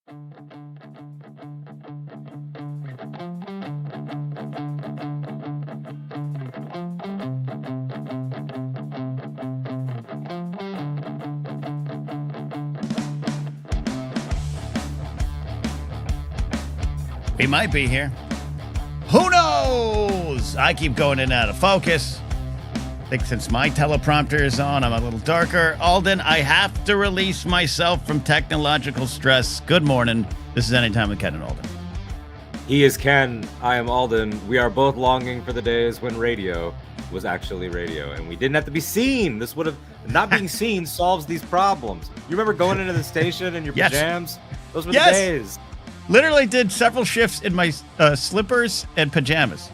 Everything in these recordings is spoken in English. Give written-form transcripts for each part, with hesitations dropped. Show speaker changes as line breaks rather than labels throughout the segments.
We might be here. Who knows? I keep going in and out of focus. I think since my teleprompter is on, I'm a little darker. Alden, I have to release myself from technological stress. Good morning. This is Anytime with Ken and Alden.
He is Ken. I am Alden. We are both longing for the days when radio was actually radio, and we didn't have to be seen. This would have not being seen solves these problems. You remember going into the station in your pajamas? Those were the days.
Literally did several shifts in my slippers and pajamas.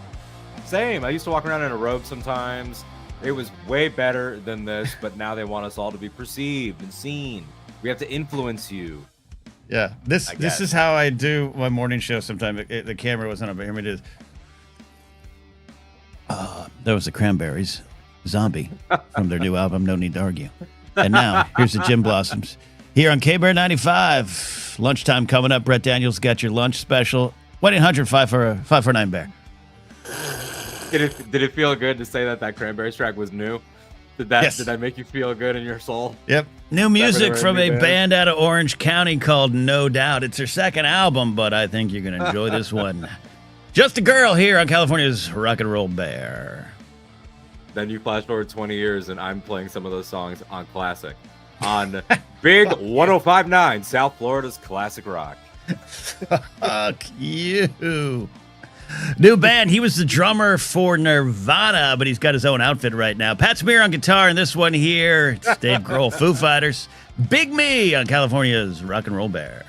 Same. I used to walk around in a robe sometimes. It was way better than this, but now they want us all to be perceived and seen. We have to influence you.
Yeah, this is how I do my morning show sometimes. The camera wasn't up, but here we did. That was the Cranberries, Zombie, from their new album, No Need to Argue. And now, here's the Gin Blossoms. Here on K-Bear 95, lunchtime coming up. Brett Daniels got your lunch special. 1-800-549-BEAR.
Did it feel good to say that Cranberries track was new? Did that make you feel good in your soul?
Yep. New music from a band out of Orange County called No Doubt. It's their second album, but I think you're going to enjoy this one. Just a Girl here on California's Rock and Roll Bear.
Then you flash forward 20 years, and I'm playing some of those songs on Classic. On Big 105.9, South Florida's Classic Rock.
Fuck you. New band. He was the drummer for Nirvana, but he's got his own outfit right now. Pat Smear on guitar, and this one here, it's Dave Grohl, Foo Fighters. Big Me on California's Rock and Roll Bear.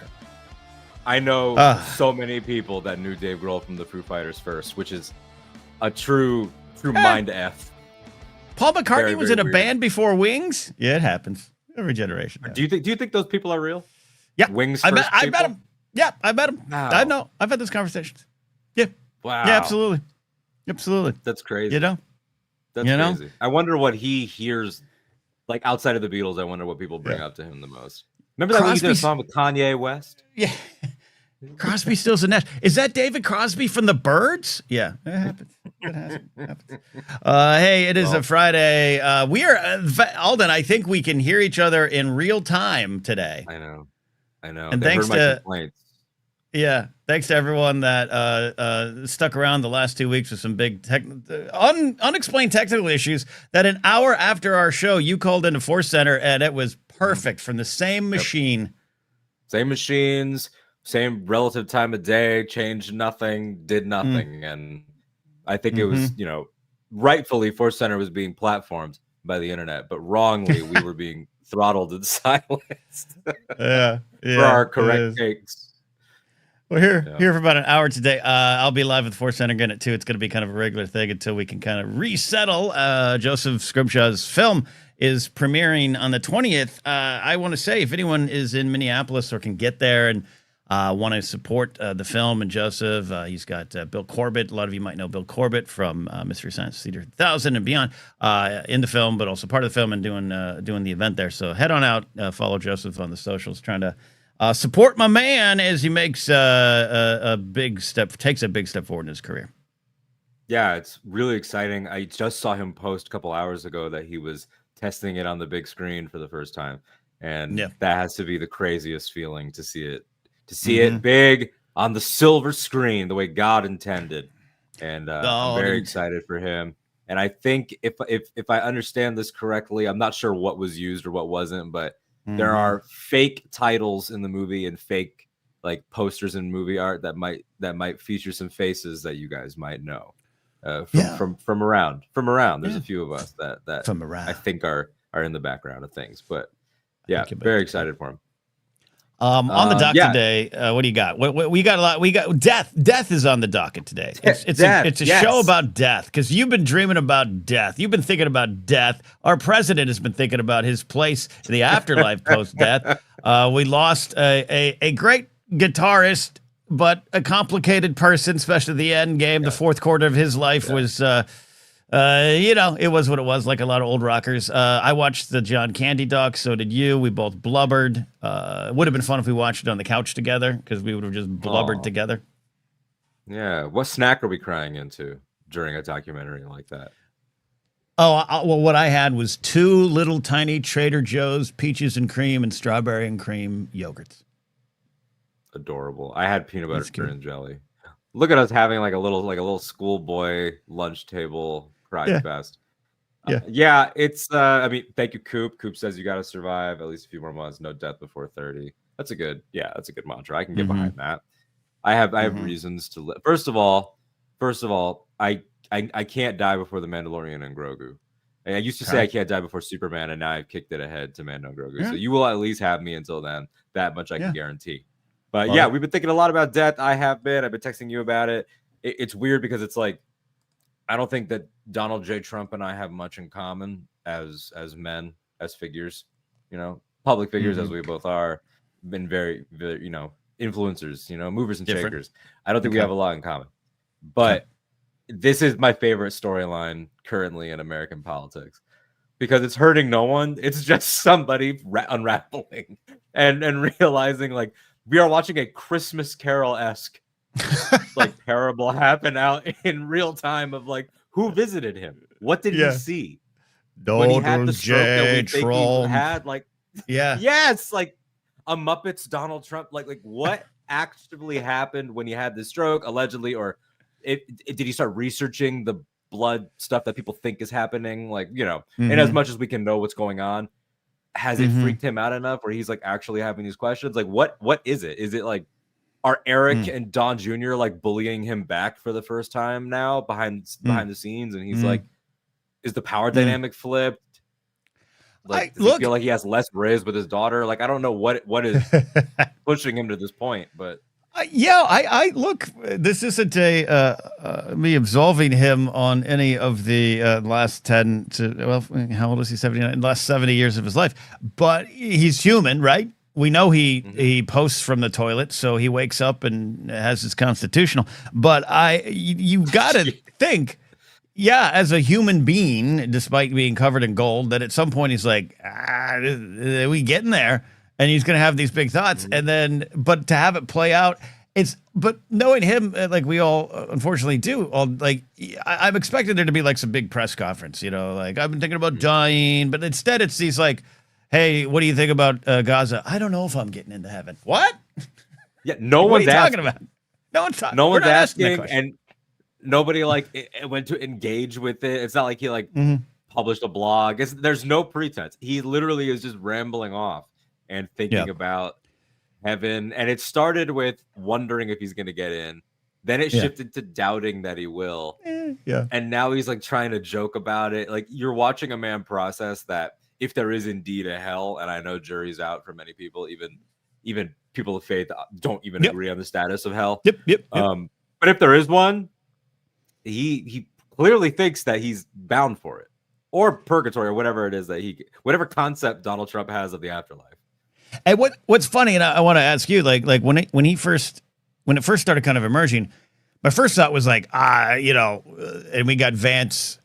I know so many people that knew Dave Grohl from the Foo Fighters first, which is a true mind F.
Paul McCartney
very,
was
very
in a
weird.
band before Wings? Yeah, it happens. Every generation.
Do you think those people are real?
Yeah.
Wings
I
first
met him. Yeah, I met him.
Wow.
I know. I've had those conversations. Yeah.
Wow.
Yeah, absolutely. Absolutely.
That's crazy.
You know?
That's crazy. I wonder what he hears, like outside of the Beatles. I wonder what people bring up to him the most. Remember that we did a song with Kanye West?
Yeah. Crosby, Stills, and Nash. Is that David Crosby from the Byrds? Yeah, it happens. It happens. Hey, it is a Friday. We are, Alden, I think we can hear each other in real time today.
I know.
And
they
thanks
heard my complaints.
Yeah, thanks to everyone that stuck around the last 2 weeks with some big unexplained technical issues that an hour after our show, you called into Force Center, and it was perfect from the same machine.
Same machines, same relative time of day, changed nothing, did nothing. And I think it was, rightfully Force Center was being platformed by the internet, but wrongly we were being throttled and silenced
for
our correct takes.
We're here for about an hour today. I'll be live with Force Center again at 2. It's going to be kind of a regular thing until we can kind of resettle. Joseph Scrimshaw's film is premiering on the 20th. I want to say, if anyone is in Minneapolis or can get there and want to support the film and Joseph, he's got Bill Corbett. A lot of you might know Bill Corbett from Mystery Science Theater 1000 and beyond in the film, but also part of the film and doing the event there. So head on out, follow Joseph on the socials, trying to support my man as he makes takes a big step forward in his career.
Yeah, it's really exciting. I just saw him post a couple hours ago that he was testing it on the big screen for the first time, and that has to be the craziest feeling to see it big on the silver screen the way God intended. And I'm very excited for him. And I think if I understand this correctly, I'm not sure what was used or what wasn't, but there are fake titles in the movie and fake like posters and movie art that might feature some faces that you guys might know from around. There's a few of us that
from around
I think are in the background of things, but yeah, very excited for him.
On the docket today, what do you got? We got a lot. We got death. Death is on the docket today. It's a show about death because you've been dreaming about death. You've been thinking about death. Our president has been thinking about his place in the afterlife post-death. We lost a great guitarist, but a complicated person, especially the end game. The fourth quarter of his life was It was what it was, like a lot of old rockers. I watched the John Candy doc, so did you. We both blubbered. It would have been fun if we watched it on the couch together, because we would have just blubbered together.
Yeah. What snack are we crying into during a documentary like that?
Oh, well, what I had was 2 little tiny Trader Joe's peaches and cream and strawberry and cream yogurts.
Adorable. I had peanut butter and jelly. Look at us having like a little schoolboy lunch table pride fest. Yeah, it's I mean, thank you, Coop. Coop says you got to survive at least a few more months, no death before 30. That's a good mantra. I can get behind that. I have reasons to live. First of all, I can't die before the Mandalorian and Grogu. I used to say I can't die before Superman, and now I've kicked it ahead to Mando and Grogu. Yeah. So you will at least have me until then. That much I can guarantee. But we've been thinking a lot about death. I've been texting you about it. It's weird because it's like, I don't think that Donald J. Trump and I have much in common as men, as figures, public figures as we both are, been very, very, influencers, movers and shakers. I don't think we have a lot in common. But this is my favorite storyline currently in American politics, because it's hurting no one. It's just somebody unraveling and realizing, like, we are watching a Christmas Carol-esque like parable happen out in real time of like, who visited him? What did he see? When he had the stroke that we think he had, like, yes, like a Muppets Donald Trump, like what actually happened when he had this stroke, allegedly, or did he start researching the blood stuff that people think is happening? Like, and as much as we can know what's going on, has it freaked him out enough where he's like actually having these questions? Like, what is it? Is it like, are Eric and Don Jr. like bullying him back for the first time now behind the scenes? And he's like, is the power dynamic flipped? Like, does he feel like he has less riz with his daughter? Like, I don't know what is pushing him to this point, but
I look, this isn't me absolving him on any of the last 10 to, well, how old is he? 79, last 70 years of his life, but he's human, right? We know he posts from the toilet, so he wakes up and has his constitutional, but you gotta think, as a human being, despite being covered in gold, that at some point he's like, are we getting there? And he's going to have these big thoughts. And then, but to have it play out, but knowing him, like we all unfortunately do, I'm expecting there to be like some big press conference, like, I've been thinking about dying, but instead it's these like, hey, what do you think about Gaza? I don't know if I'm getting into heaven. What?
Yeah, no one's
talking about. No one's talking.
No one's asking, and nobody went to engage with it. It's not like he published a blog. There's no pretense. He literally is just rambling off and thinking about heaven. And it started with wondering if he's going to get in. Then it shifted to doubting that he will. And now he's like trying to joke about it. Like, you're watching a man process that if there is indeed a hell, and I know jury's out for many people, even people of faith don't even agree on the status of hell. But if there is one, he clearly thinks that he's bound for it, or purgatory, or whatever it is whatever concept Donald Trump has of the afterlife.
And what's funny, and I want to ask you, like when it first started kind of emerging, my first thought was like, and we got Vance,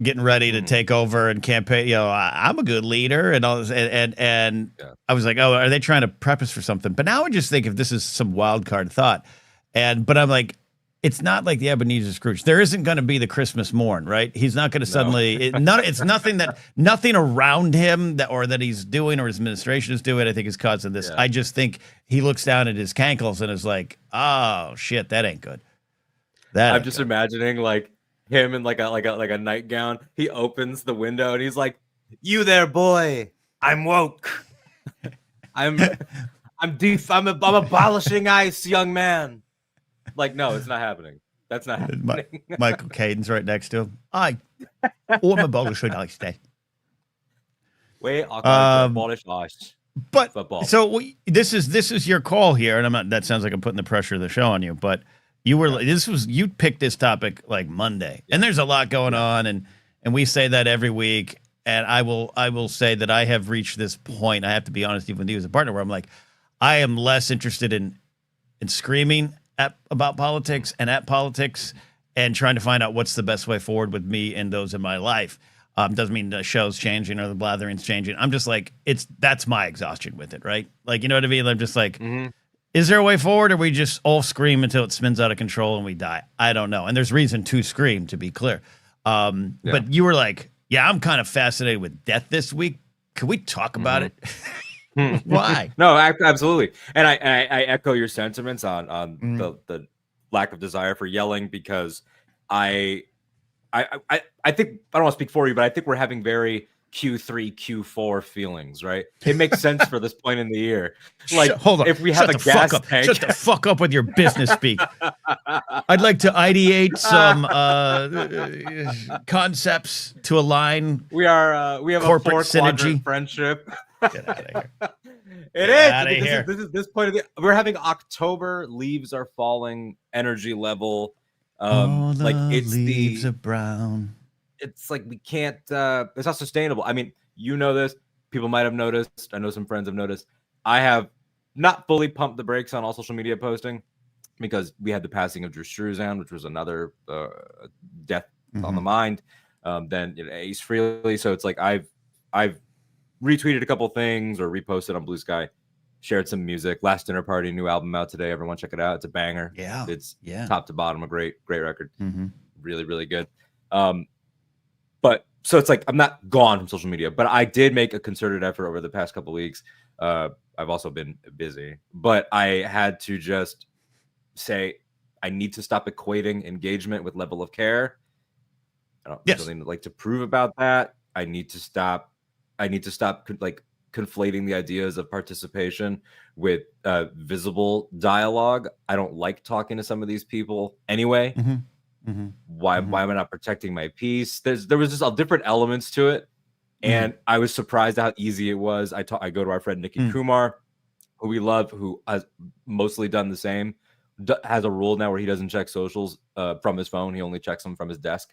getting ready to take over and campaign. I'm a good leader and all this, and I was like, oh, are they trying to prep us for something? But now I just think if this is some wild card thought, but I'm like, it's not like the Ebenezer Scrooge. There isn't going to be the Christmas morn, right? He's not going to suddenly. It's nothing around him that he's doing or his administration is doing, I think, is causing this. I just think he looks down at his cankles and is like, oh shit, that ain't good.
I'm just imagining like him in like a nightgown. He opens the window and he's like, "You there, boy? I'm woke. I'm abolishing ICE, young man." Like, no, it's not happening. That's not happening.
Michael Caden's right next to him. I'm abolishing ICE day.
We are abolish ICE.
But
football.
So this is your call here, and I'm not. That sounds like I'm putting the pressure of the show on you, but you picked this topic like Monday, and there's a lot going on, and we say that every week. And I will say that I have reached this point. I have to be honest, even with you as a partner, where I'm like, I am less interested in screaming about politics and at politics and trying to find out what's the best way forward with me and those in my life. Doesn't mean the show's changing or the blathering's changing. I'm just like, that's my exhaustion with it, right? Like, you know what I mean? I'm just like, is there a way forward, or we just all scream until it spins out of control and we die? I don't know. And there's reason to scream, to be clear. But you were like, yeah, I'm kind of fascinated with death this week. Can we talk about it? Why?
No, absolutely. And I echo your sentiments on the lack of desire for yelling, because I think, I don't want to speak for you, but I think we're having very Q3, Q4 feelings, right? It makes sense for this point in the year. Like,
hold on.
If we have a gas tank.
Shut the fuck up with your business speak. I'd like to ideate some concepts to align.
We have a 4-quadrant friendship.
Get out of here.
This is this point of the, we're having October, leaves are falling, energy level.
All the
like it's
leaves are brown.
It's like we can't. It's not sustainable. I mean, you know this. People might have noticed. I know some friends have noticed. I have not fully pumped the brakes on all social media posting, because we had the passing of Drew Struzan, which was another death on the mind. Then Ace Frehley. So it's like I've retweeted a couple things or reposted on Blue Sky, shared some music. Last Dinner Party, new album out today. Everyone check it out. It's a banger.
Yeah,
it's top to bottom a great record. Really, really good. But so it's like I'm not gone from social media, but I did make a concerted effort over the past couple of weeks. I've also been busy, but I had to just say I need to stop equating engagement with level of care. I don't have something like to prove about that. I need to stop like conflating the ideas of participation with visible dialogue. I don't like talking to some of these people anyway. Why am I not protecting my peace? There was just different elements to it, and I was surprised at how easy it was. I go to our friend Nikki Kumar, who we love, who has mostly done the same. Has a rule now where he doesn't check socials from his phone. He only checks them from his desk,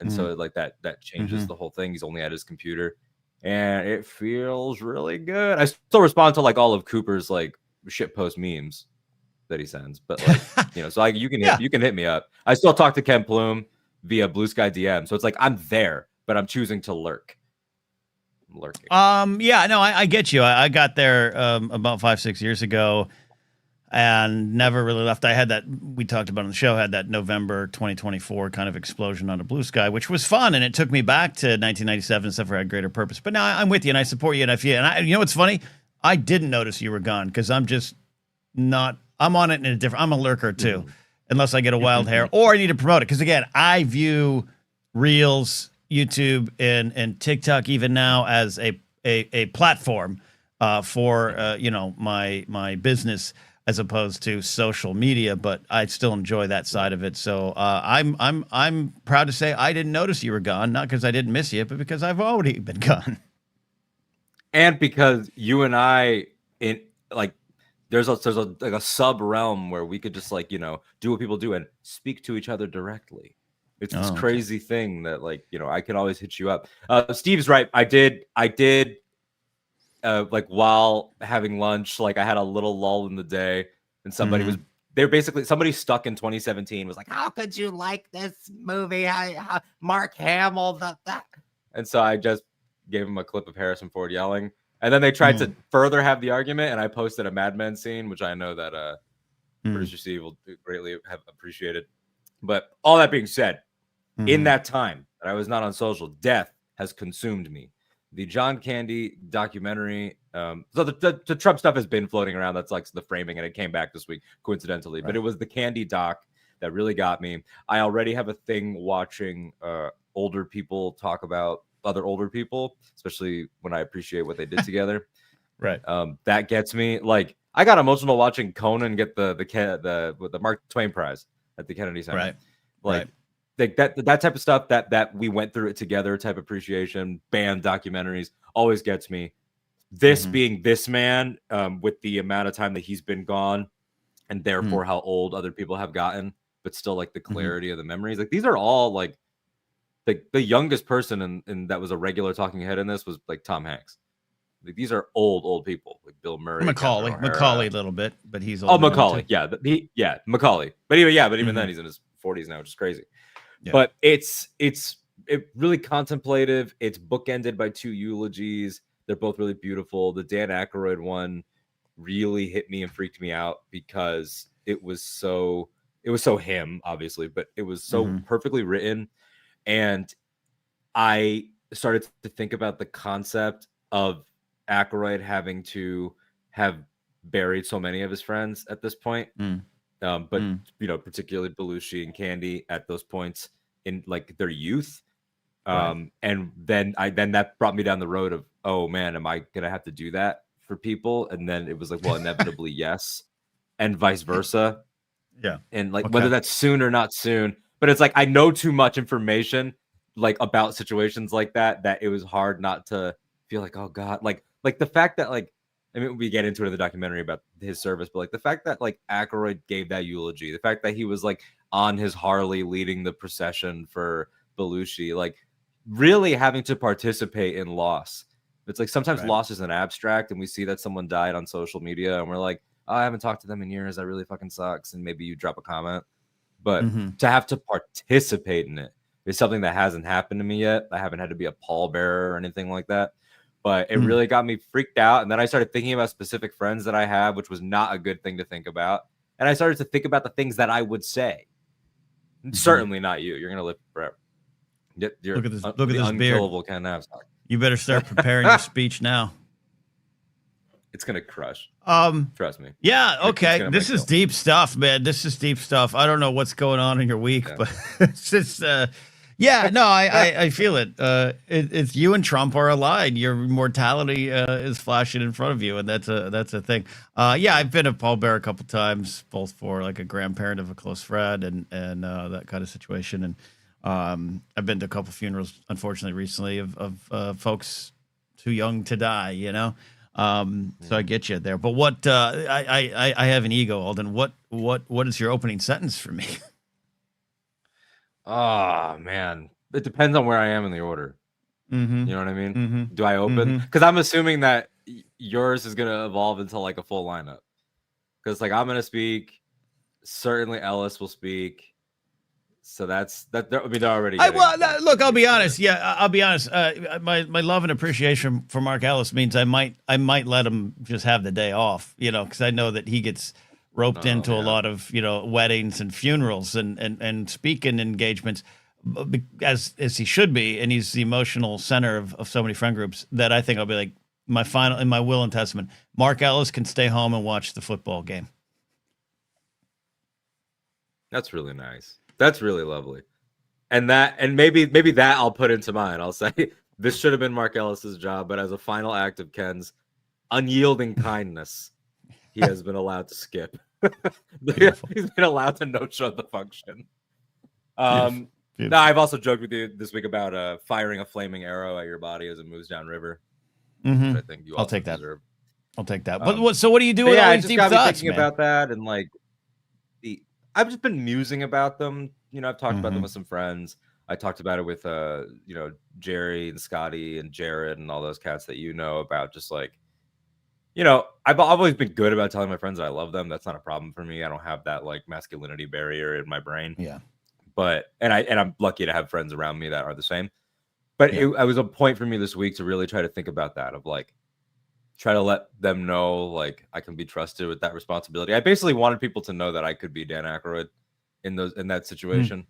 and so like that changes the whole thing. He's only at his computer, and it feels really good. I still respond to like all of Cooper's like shitpost memes that he sends, but like so you can hit me up. I still talk to Ken Plume via Blue Sky DM, so it's like I'm there, but I'm choosing to lurk. I'm lurking.
I get you. I got there about 5-6 years ago and never really left. I had that, we talked about on the show, had that November 2024 kind of explosion on a Blue Sky, which was fun, and it took me back to 1997 stuff where I had greater purpose. But now I'm with you and I support you, and I feel, and you know what's funny? I didn't notice you were gone because I'm just not. I'm on it in a different. I'm a lurker too, unless I get a wild hair or I need to promote it. Because again, I view Reels, YouTube, and TikTok even now as a platform for my business as opposed to social media. But I still enjoy that side of it. So I'm proud to say I didn't notice you were gone, not because I didn't miss you, but because I've already been gone.
And because you and I there's a sub realm where we could just like, do what people do and speak to each other directly. It's this crazy thing that like, I can always hit you up. Steve's right. I did like while having lunch, like I had a little lull in the day and somebody somebody stuck in 2017 was like, how could you like this movie? Mark Hamill, that. And so I just gave him a clip of Harrison Ford yelling. And then they tried to further have the argument, and I posted a Mad Men scene, which I know that Producer Steve will greatly have appreciated. But all that being said, in that time that I was not on social, death has consumed me. The John Candy documentary, so the Trump stuff has been floating around. That's like the framing, and it came back this week, coincidentally. Right. But it was the Candy doc that really got me. I already have a thing watching older people talk about other older people, especially when I appreciate what they did together.
Right.
That gets me. Like I got emotional watching Conan get the Mark Twain Prize at the Kennedy Center.
Right.
Like that type of stuff that we went through it together type appreciation. Band documentaries always gets me. This being this man with the amount of time that he's been gone, and therefore how old other people have gotten, but still like the clarity of the memories. Like these are all like. The youngest person in that was a regular talking head in this was like Tom Hanks. Like, these are old people, like Bill Murray,
Macaulay a little bit, but he's old.
Macaulay, Macaulay. But even then, he's in his 40s now, which is crazy. Yeah. But it's really contemplative. It's bookended by 2 eulogies. They're both really beautiful. The Dan Aykroyd one really hit me and freaked me out because it was so him, obviously, but it was so perfectly written. And I started to think about the concept of Aykroyd having to have buried so many of his friends at this point. But you know, particularly Belushi and Candy at those points in like their youth. And then that brought me down the road of, oh man, am I gonna have to do that for people? And then it was like, well, inevitably yes, and vice versa.
Yeah.
And like whether that's soon or not soon, but it's like I know too much information like about situations like that it was hard not to feel like, oh god, like the fact that like, I mean, we get into it in the documentary about his service, but like the fact that like Aykroyd gave that eulogy, the fact that he was like on his Harley leading the procession for Belushi, like really having to participate in loss. It's like sometimes loss is an abstract, and we see that someone died on social media and we're like, oh, I haven't talked to them in years, that really fucking sucks, and maybe you drop a comment. But to have to participate in it is something that hasn't happened to me yet. I haven't had to be a pallbearer or anything like that. But it really got me freaked out. And then I started thinking about specific friends that I have, which was not a good thing to think about. And I started to think about the things that I would say. Certainly not you. You're going to live forever. You're
look at this unkillable
Ken Alden.
You better start preparing your speech now.
It's going to crush. Trust me.
Yeah, okay. This is deep stuff, man. This is deep stuff. I don't know what's going on in your week, but it's just... yeah, no, I feel it. It's you and Trump are aligned. Your mortality is flashing in front of you, and that's a thing. Yeah, I've been a pallbearer a couple times, both for like a grandparent of a close friend and that kind of situation. And I've been to a couple funerals, unfortunately, recently of folks too young to die. You know, so I get you there. But what I have an ego, Alden. What is your opening sentence for me?
Oh man, it depends on where I am in the order. You know what I mean? Do I open? Because I'm assuming that yours is gonna evolve into like a full lineup. Because like I'm gonna speak, certainly Ellis will speak. So that's that. I mean, they're already.
Look, I'll be honest. Yeah, I'll be honest. My love and appreciation for Mark Ellis means I might let him just have the day off. You know, because I know that he gets roped into a lot of, you know, weddings and funerals and speaking engagements, as he should be, and he's the emotional center of so many friend groups that I think I'll be like in my will and testament, Mark Ellis can stay home and watch the football game.
That's really nice. That's really lovely. And maybe that I'll put into mine. I'll say this should have been Mark Ellis's job, but as a final act of Ken's unyielding kindness, he has been allowed to skip. He's been allowed to no show the function. Beautiful. No, I've also joked with you this week about firing a flaming arrow at your body as it moves downriver. I think you.
I'll take that. I'll take that. But what do you do with all these deep thoughts, man?
Thinking about that, and like I've just been musing about them. You know, I've talked about them with some friends. I talked about it with you know, Jerry and Scotty and Jared and all those cats that you know about. Just like, you know, I've always been good about telling my friends that I love them. That's not a problem for me. I don't have that like masculinity barrier in my brain.
Yeah.
But I'm lucky to have friends around me that are the same. But it was a point for me this week to really try to think about that, of like, try to let them know like I can be trusted with that responsibility. I basically wanted people to know that I could be Dan Aykroyd in that situation.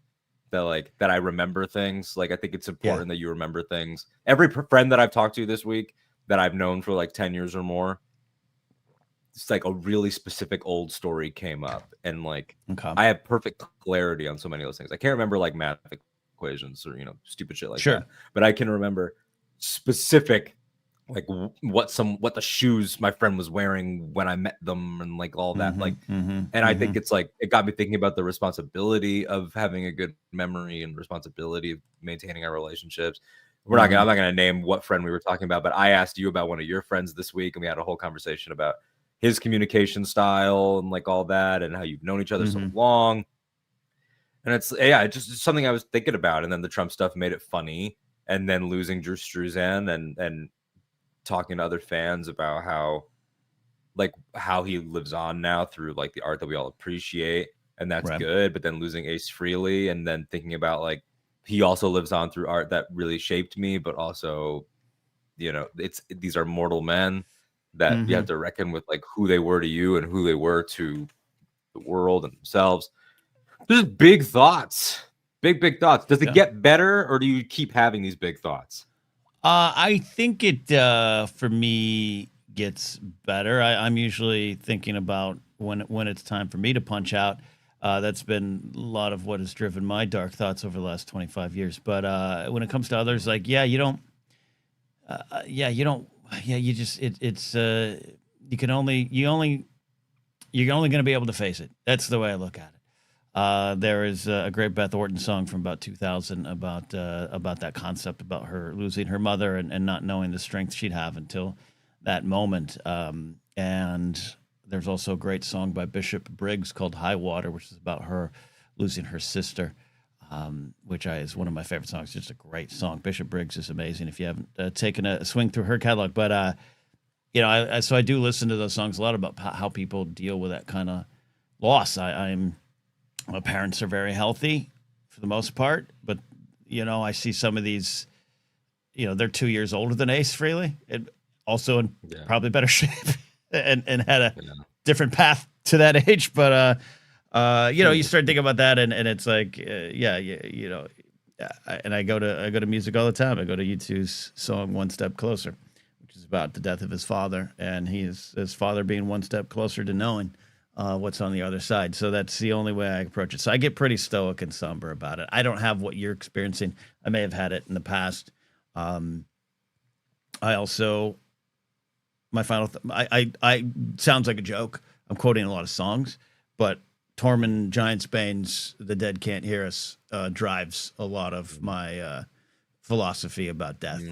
That I remember things. Like I think it's important that you remember things. Every friend that I've talked to this week that I've known for like 10 years or more, it's like a really specific old story came up, and like I have perfect clarity on so many of those things. I can't remember like math equations or, you know, stupid shit like that, but I can remember specific, like what the shoes my friend was wearing when I met them, and like all that, and I think it's like it got me thinking about the responsibility of having a good memory and responsibility of maintaining our relationships. I'm not gonna name what friend we were talking about, but I asked you about one of your friends this week, and we had a whole conversation about his communication style and like all that, and how you've known each other so long. And it's just something I was thinking about. And then the Trump stuff made it funny, and then losing Drew Struzan and talking to other fans about how he lives on now through like the art that we all appreciate. and that's good. But then losing Ace Frehley, and then thinking about like he also lives on through art that really shaped me, but also, you know, these are mortal men that you have to reckon with, like who they were to you and who they were to the world and themselves. Just big thoughts, big thoughts. Does it get better, or do you keep having these big thoughts?
I think it, for me, gets better. I'm usually thinking about when it's time for me to punch out. That's been a lot of what has driven my dark thoughts over the last 25 years. But when it comes to others, like, you don't, you just, you're only going to be able to face it. That's the way I look at it. There is a great Beth Orton song from about 2000 about that concept, about her losing her mother and not knowing the strength she'd have until that moment. And there's also a great song by Bishop Briggs called High Water, which is about her losing her sister, which is one of my favorite songs. Just a great song. Bishop Briggs is amazing if you haven't taken a swing through her catalog. But, you know, so I do listen to those songs a lot about how people deal with that kind of loss. My parents are very healthy for the most part, but, you know, I see some of these, you know, they're 2 years older than Ace Frehley, and also in probably better shape and had a different path to that age. But, you know, you start thinking about that and it's like, you know, and I go to music all the time. I go to U2's song One Step Closer, which is about the death of his father, and his father being one step closer to knowing what's on the other side. So that's the only way I approach it. So I get pretty stoic and somber about it. I don't have what you're experiencing. I may have had it in the past. I also, my final, I sounds like a joke. I'm quoting a lot of songs, but Tormund Giantsbane's "The Dead Can't Hear Us" drives a lot of my philosophy about death.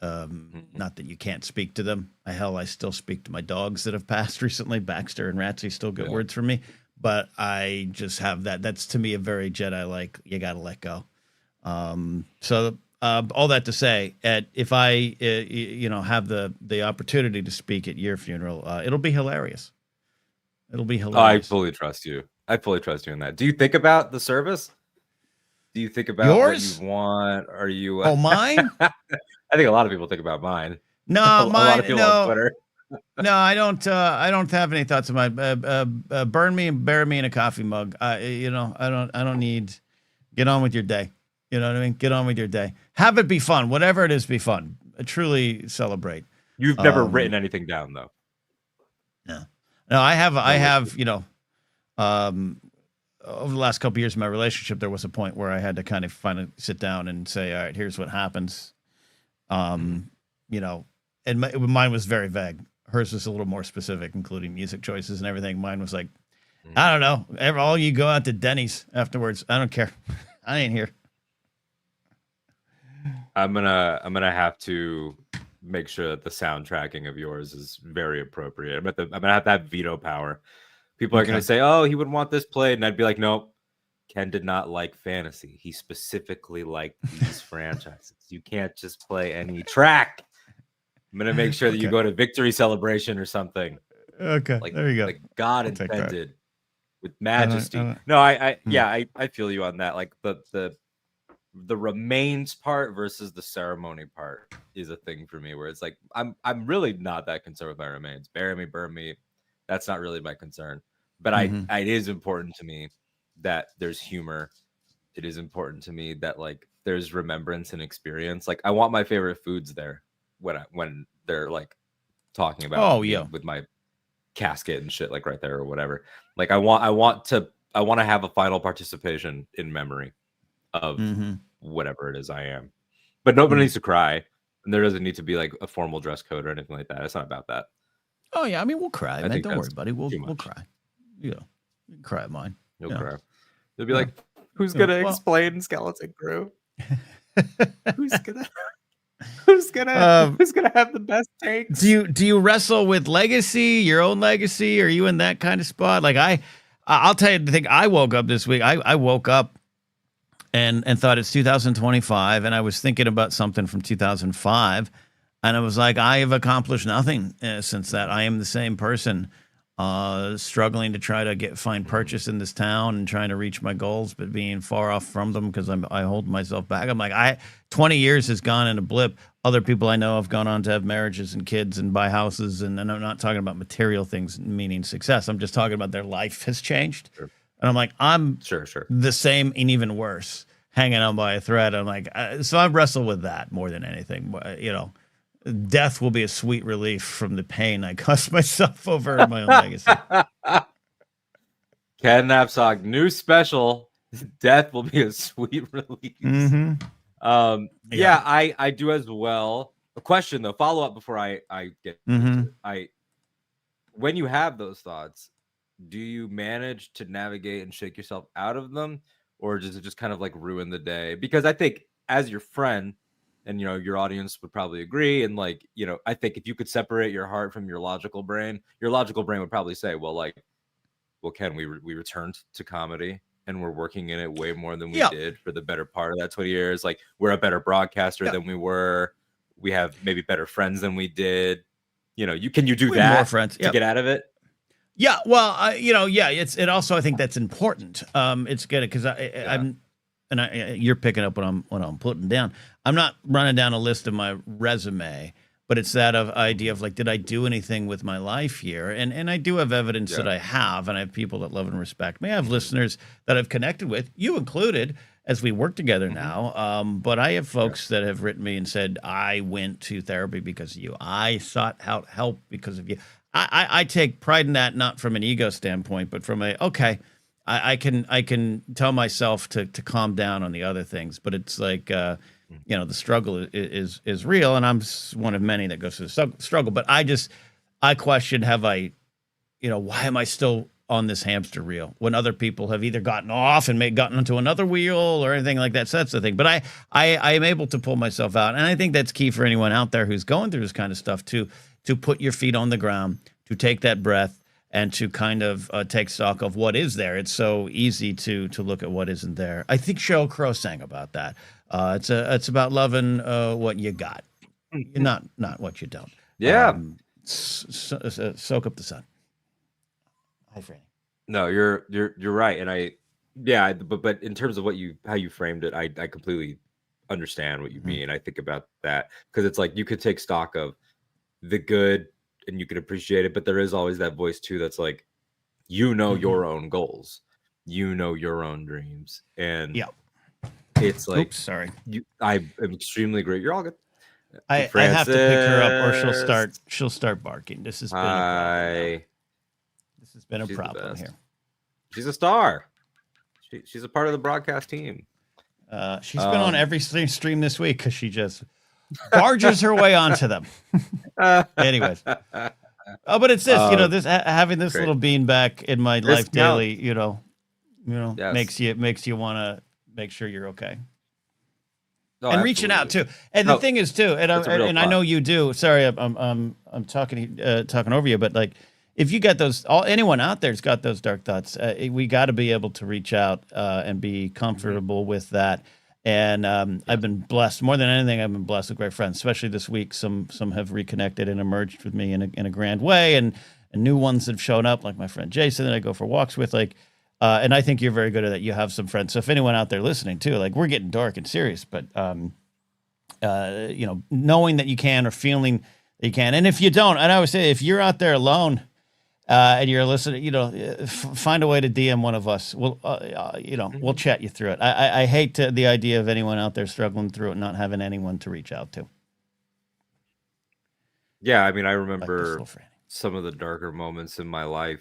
Not that you can't speak to them. I still speak to my dogs that have passed recently. Baxter and Ratsy still get words from me, but I just have that. That's to me a very Jedi like. You got to let go. So all that to say, if I you know, have the opportunity to speak at your funeral, it'll be hilarious. It'll be hilarious.
I fully trust you. I fully trust you in that. Do you think about the service? Do you think about
yours?
What you want? Are you?
Oh, mine?
I think a lot of people think about mine.
No,
a lot of people on Twitter.
No, I don't have any thoughts of mine. Burn me and bury me in a coffee mug. You know, I don't need. Get on with your day. You know what I mean? Get on with your day. Have it be fun. Whatever it is, be fun. Truly celebrate.
You've never written anything down, though.
No, I have. You know, over the last couple of years of my relationship, there was a point where I had to kind of finally sit down and say, all right, here's what happens. You know, and mine was very vague. Hers was a little more specific, including music choices and everything. Mine was like, I don't know. All you go out to Denny's afterwards. I don't care. I ain't here.
I'm gonna have to make sure that the soundtracking of yours is very appropriate. I'm gonna have that veto power. People are gonna say, "Oh, he would want this played," and I'd be like, "Nope. Ken did not like fantasy. He specifically liked these franchises. You can't just play any track." I'm gonna make sure that you go to Victory Celebration or something.
Okay, there you go.
Like God intended, with majesty. No, I feel you on that. Like the remains part versus the ceremony part is a thing for me, where it's like I'm really not that concerned with my remains. Bury me, burn me. That's not really my concern. But it is important to me that there's humor. It is important to me that like there's remembrance and experience. Like I want my favorite foods there when they're like talking about with my casket and shit, like right there or whatever. Like I want to have a final participation in memory of whatever it is I am. But nobody needs to cry, and there doesn't need to be like a formal dress code or anything like that. It's not about that.
Oh yeah, I mean we'll cry, man. Don't worry, buddy. We'll cry. You know, you can cry at mine.
You'll cry. You'll be like, who's gonna explain Skeleton Crew? Who's gonna have the best takes?
Do you wrestle with legacy, your own legacy? Are you in that kind of spot? Like I'll tell you the thing. I woke up this week. I woke up and thought it's 2025, and I was thinking about something from 2005, and I was like, I have accomplished nothing since that. I am the same person. struggling to try to find purchase in this town and trying to reach my goals, but being far off from them because I hold myself back. I'm like, 20 years has gone in a blip. Other people I know have gone on to have marriages and kids and buy houses. And I'm not talking about material things, meaning success. I'm just talking about their life has changed.
Sure.
And I'm like, I'm
sure
the same and even worse, hanging on by a thread. I'm like, so I wrestle with that more than anything. You know, death will be a sweet relief from the pain I caused myself over my own legacy.
Ken Knapsack, new special. Death will be a sweet relief.
Mm-hmm.
Yeah, I do as well. A question though, follow up before I get into it. When you have those thoughts, do you manage to navigate and shake yourself out of them, or does it just kind of like ruin the day? Because I think as your friend, and your audience would probably agree, and like I think if you could separate your heart from your logical brain would probably say, well, Ken, we returned to comedy and we're working in it way more than we did for the better part of that 20 years. Like, we're a better broadcaster than we were. We have maybe better friends than we did. Can you do that
more friends
to get out of it?
Yeah, well, it also, I think that's important. It's good because you're picking up what I'm putting down. I'm not running down a list of my resume, but it's that idea of like, did I do anything with my life here? And I do have evidence that I have, and I have people that love and respect me. I have listeners that I've connected with, you included, as we work together now. But I have folks that have written me and said, I went to therapy because of you. I sought out help because of you. I take pride in that, not from an ego standpoint, but from I can tell myself to calm down on the other things, but it's like, the struggle is real, and I'm one of many that goes through the struggle. But I question, why am I still on this hamster wheel when other people have either gotten off and gotten into another wheel or anything like that? So that's the thing. But I am able to pull myself out, and I think that's key for anyone out there who's going through this kind of stuff to put your feet on the ground, to take that breath, and to kind of take stock of what is there. It's so easy to look at what isn't there. I think Sheryl Crow sang about that. It's about loving what you got, not what you don't.
Yeah.
Soak up the sun. Hi, Franny.
No, you're right, and but in terms of how you framed it, I completely understand what you mean. I think about that because it's like you could take stock of the good and you can appreciate it, but there is always that voice too that's like, your own goals, your own dreams, and it's like,
oops, sorry,
I am extremely great. You're all good.
I have to pick her up, or she'll start barking. This has been a problem here.
She's a star. She's a part of the broadcast team.
She's been on every stream this week because she just barges her way onto them. Anyways, but it's this, this having this little beanbag in my life daily, makes you want to make sure you're okay.
No,
and reaching out too. And the thing is too, and I know you do. Sorry, I'm talking over you, but like, if you got anyone out there's got those dark thoughts, we got to be able to reach out and be comfortable with that. And I've been blessed more than anything. I've been blessed with great friends, especially this week. Some have reconnected and emerged with me in a grand way, and new ones have shown up, like my friend Jason that I go for walks with. Like, and I think you're very good at that. You have some friends. So if anyone out there listening too, like, we're getting dark and serious, but knowing that you can, or feeling that you can, and if you don't, and I always say, if you're out there alone. And you're listening, find a way to DM one of us. We'll chat you through it. I hate the idea of anyone out there struggling through it, not having anyone to reach out to.
Yeah, I mean, I remember some of the darker moments in my life.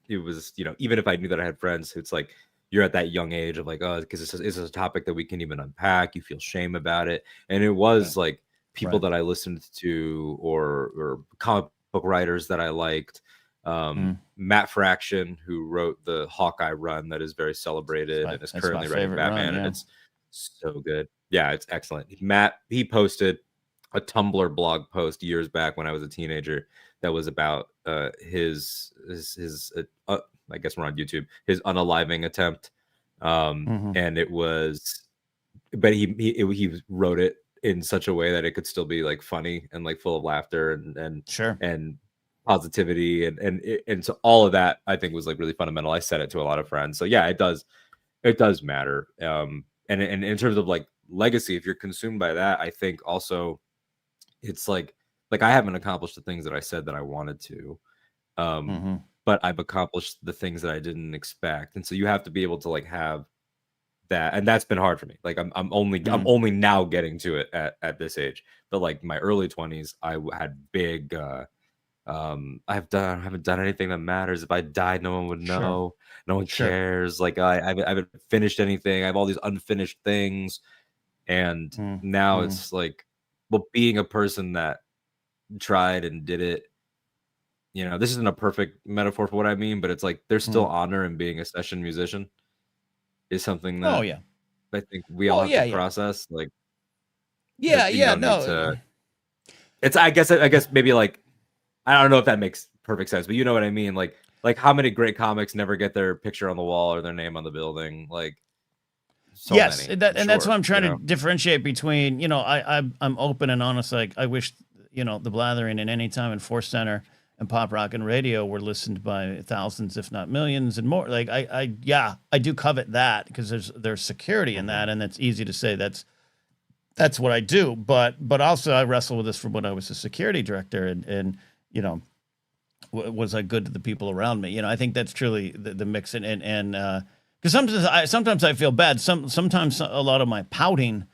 It was, even if I knew that I had friends, it's like, you're at that young age of like, oh, because this is a topic that we can even unpack. You feel shame about it. And it was like people that I listened to, or comic book writers that I liked. Matt Fraction, who wrote the Hawkeye run that is very celebrated and is currently writing Batman, and it's so good. Yeah, it's excellent. Matt, he posted a Tumblr blog post years back when I was a teenager that was about his I guess we're on YouTube, his unaliving attempt, and it was, but he wrote it in such a way that it could still be like funny and like full of laughter and positivity, and so all of that I think was like really fundamental. I said it to a lot of friends. So yeah, it does matter. And in terms of like legacy, if you're consumed by that, I think also it's like I haven't accomplished the things that I said that I wanted to. But I've accomplished the things that I didn't expect. And so you have to be able to like have that, and that's been hard for me. Like I'm only now getting to it at this age. But like my early 20s, I had big I haven't done anything that matters. If I died, no one would know. No one cares. Like I haven't finished anything. I have all these unfinished things. And now it's like, well, being a person that tried and did it, you know, this isn't a perfect metaphor for what I mean, but it's like there's still honor in being a session musician is something that I think we all have to process. Like, no. It's I guess maybe like I don't know if that makes perfect sense, but you know what I mean. Like how many great comics never get their picture on the wall or their name on the building? Like, so
yes,
many,
and that's what I'm trying to differentiate between. You know, I'm open and honest. Like I wish, you know, the Blathering and Anytime and Force Center and Pop Rock and Radio were listened by thousands, if not millions, and more. Like I do covet that because there's security in that, and it's easy to say that's what I do. But also I wrestle with this from when I was a security director, and you know, was I good to the people around me? You know, I think that's truly the mix, and because sometimes I feel bad. Sometimes a lot of my pouting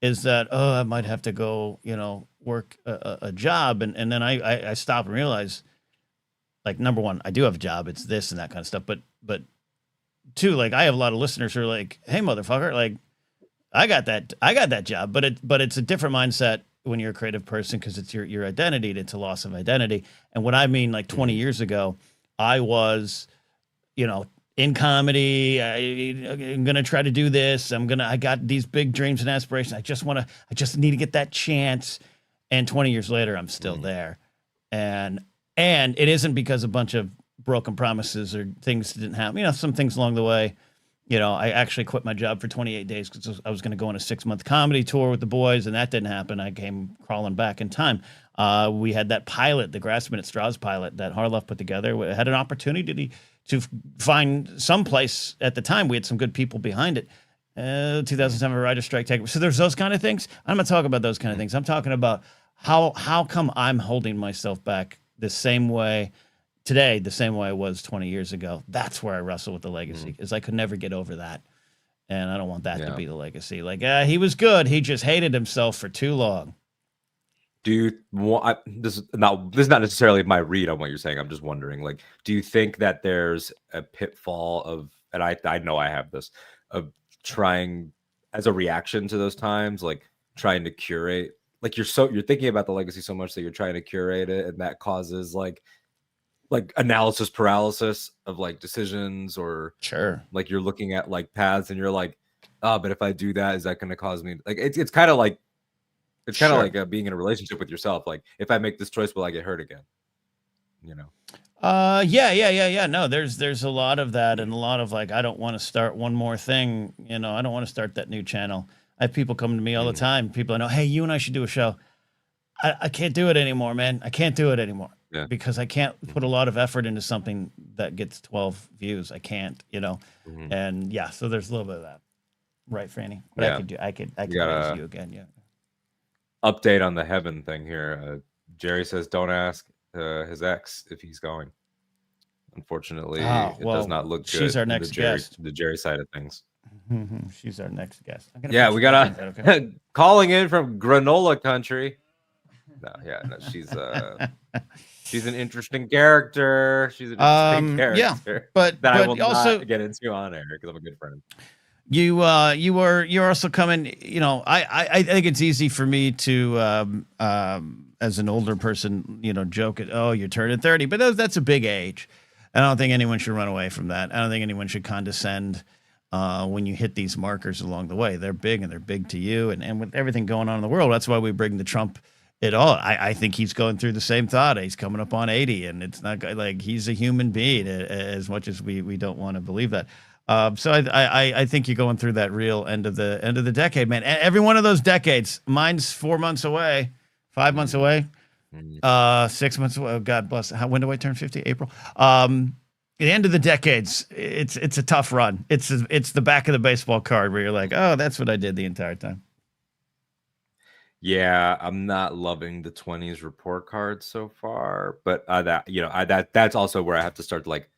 is that, oh, I might have to go, you know, work a job, and then I stop and realize, like, number one, I do have a job. It's this and that kind of stuff. But two, like, I have a lot of listeners who are like, hey, motherfucker, like, I got that job, but it's a different mindset when you're a creative person because it's your identity. It's a loss of identity. And what I mean, like 20 years ago, I was, you know, in comedy. I'm going to try to do this. I got these big dreams and aspirations. I just need to get that chance. And 20 years later, I'm still there. And it isn't because a bunch of broken promises or things didn't happen. You know, some things along the way. You know, I actually quit my job for 28 days because I was going to go on a 6-month comedy tour with the boys, and that didn't happen. I came crawling back in time. We had that pilot, the Grassman at Straws pilot that Harloff put together. We had an opportunity to find some place at the time. We had some good people behind it. 2007 writer strike take. So there's those kind of things. I'm not talking about those kind of things. I'm talking about how come I'm holding myself back the same way today, the same way I was 20 years ago. That's where I wrestle with the legacy, is I could never get over that. And I don't want that to be the legacy. Like, he was good. He just hated himself for too long.
Do you want, this is not necessarily my read on what you're saying. I'm just wondering, like, do you think that there's a pitfall of, and I know I have this, of trying as a reaction to those times, like trying to curate, like you're thinking about the legacy so much that you're trying to curate it, and that causes like analysis paralysis of like decisions, or like you're looking at like paths and you're like, oh, but if I do that, is that going to cause me, like, it's kind of like, it's kind of like being in a relationship with yourself. Like, if I make this choice, will I get hurt again? You know?
Yeah. No, there's a lot of that, and a lot of like, I don't want to start one more thing. You know, I don't want to start that new channel. I have people coming to me all the time. People I know, hey, you and I should do a show. I can't do it anymore, man. I can't do it anymore. Yeah. Because I can't put a lot of effort into something that gets 12 views. I can't, you know, and so there's a little bit of that, right, Franny? But I could raise you again,
Update on the heaven thing here. Jerry says, don't ask his ex if he's going. Unfortunately, it does not look good.
She's our next guest.
The Jerry side of things.
She's our next guest.
Yeah, we got a calling in from granola country. No, she's an interesting character. She's an interesting character.
But
that I will
also
not get into on air because I'm a good friend.
You're also coming. You know, I think it's easy for me to as an older person, you know, joke at, oh, you're turning 30, but that's a big age. I don't think anyone should run away from that. I don't think anyone should condescend when you hit these markers along the way. They're big, and they're big to you, and with everything going on in the world, that's why we bring the Trump. I think he's going through the same thought. He's coming up on 80, and it's not like he's a human being, as much as we don't want to believe that. So I think you're going through that real end of the decade, man. Every one of those decades, mine's 4 months away, 5 months away. 6 months. God bless. When do I turn 50? April. The end of the decades. It's a tough run. It's the back of the baseball card where you're like, oh, that's what I did the entire time.
Yeah, I'm not loving the 20s report card so far, but that's also where I have to start like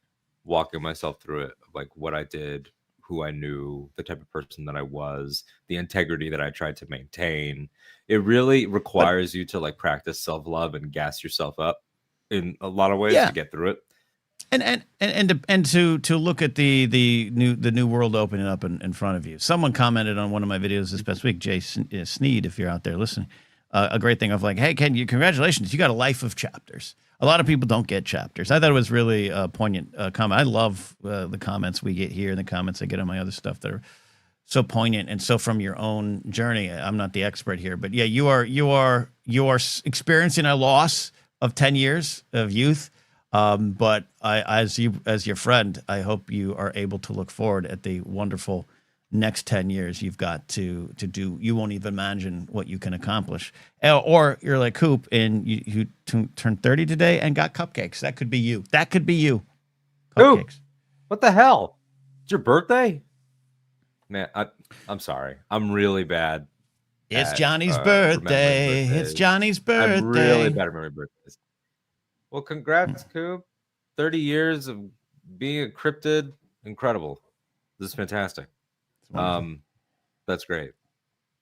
walking myself through it, like what I did, who I knew, the type of person that I was, the integrity that I tried to maintain. It really requires you to like practice self-love and gas yourself up in a lot of ways to get through it.
And to look at the new world opening up in front of you. Someone commented on one of my videos this past week, Jay Sneed, if you're out there listening, a great thing of like, hey, Ken, congratulations, you got a life of chapters. A lot of people don't get chapters. I thought it was really a poignant comment. I love the comments we get here and the comments I get on my other stuff that are so poignant and so from your own journey. I'm not the expert here, but yeah, you are experiencing a loss of 10 years of youth. But as your friend, I hope you are able to look forward at the wonderful next 10 years you've got to do. You won't even imagine what you can accomplish. Or you're like Coop and you turned 30 today and got cupcakes. That could be you. That could be you.
Cupcakes. What the hell? It's your birthday? Man, I'm sorry. I'm really bad.
It's Johnny's birthday. It's Johnny's birthday.
I'm really bad at remembering birthdays. Well, congrats, Coop. 30 years of being a cryptid. Incredible. This is fantastic. That's great.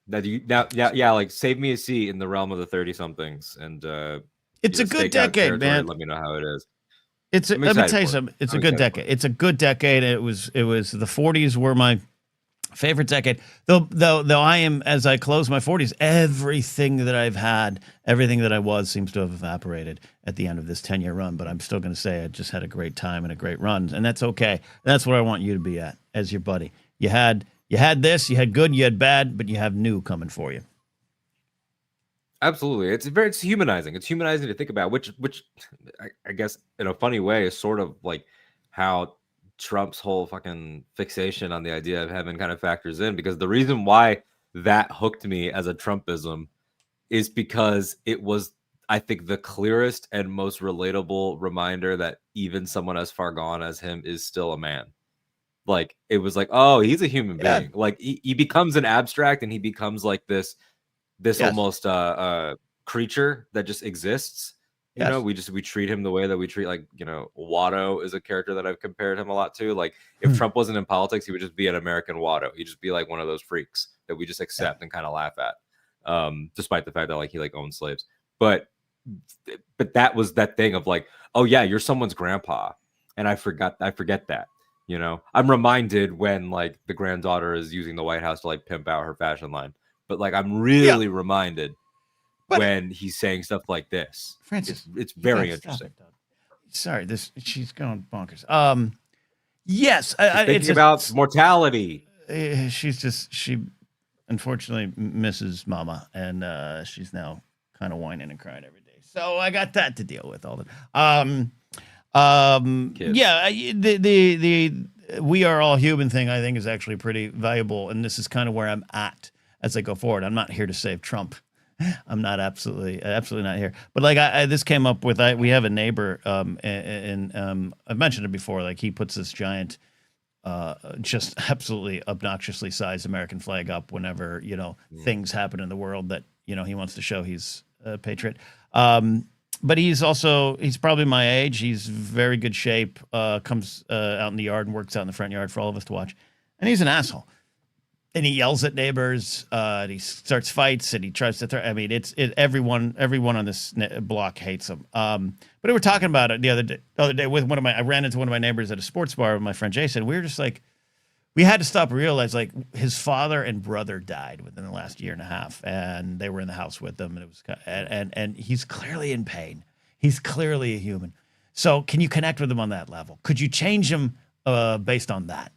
Like save me a seat in the realm of the 30-somethings. And
it's a good decade, man.
Let me know how it is.
Let me tell you something. It's a good decade. It's a good decade. It was the 40s were my favorite decade, though I am, as I close my 40s, everything that I've had, everything that I was seems to have evaporated at the end of this 10-year run. But I'm still going to say I just had a great time and a great run, and that's okay. That's what I want you to be at as your buddy. You had this, you had good, you had bad, but you have new coming for you.
Absolutely, it's humanizing. It's humanizing to think about, which I guess in a funny way is sort of like how Trump's whole fucking fixation on the idea of heaven kind of factors in, because the reason why that hooked me as a Trumpism is because it was, I think, the clearest and most relatable reminder that even someone as far gone as him is still a man. Like, it was like, oh, he's a human being. Like he becomes an abstract and he becomes like this almost creature that just exists. You know, we treat him the way that we treat, like, Watto is a character that I've compared him a lot to. Like, if Trump wasn't in politics, he would just be an American Watto. He'd just be like one of those freaks that we just accept and kind of laugh at, despite the fact that like he like owns slaves. But that was that thing of like, oh yeah, you're someone's grandpa, and I forget that. I'm reminded when like the granddaughter is using the White House to like pimp out her fashion line, but like I'm really reminded. When he's saying stuff like this,
Francis,
it's very interesting.
Sorry, she's going bonkers. Yes,
it's about mortality.
She unfortunately misses Mama, and she's now kind of whining and crying every day. So I got that to deal with all the yeah. The we are all human thing, I think, is actually pretty valuable, and this is kind of where I'm at as I go forward. I'm not here to save Trump. I'm not absolutely not here. But like this came up with, we have a neighbor, and I've mentioned it before. Like he puts this giant, just absolutely obnoxiously sized American flag up whenever things happen in the world that he wants to show he's a patriot. But he's probably my age. He's very good shape. Comes out in the yard and works out in the front yard for all of us to watch. And he's an asshole. And he yells at neighbors, and he starts fights, and he tries to throw. I mean, everyone on this block hates him. But we were talking about it the other day with I ran into one of my neighbors at a sports bar with my friend Jason. We were just like, we had to stop and realize, like, his father and brother died within the last year and a half, and they were in the house with them, and it was and he's clearly in pain. He's clearly a human. So can you connect with him on that level? Could you change him based on that?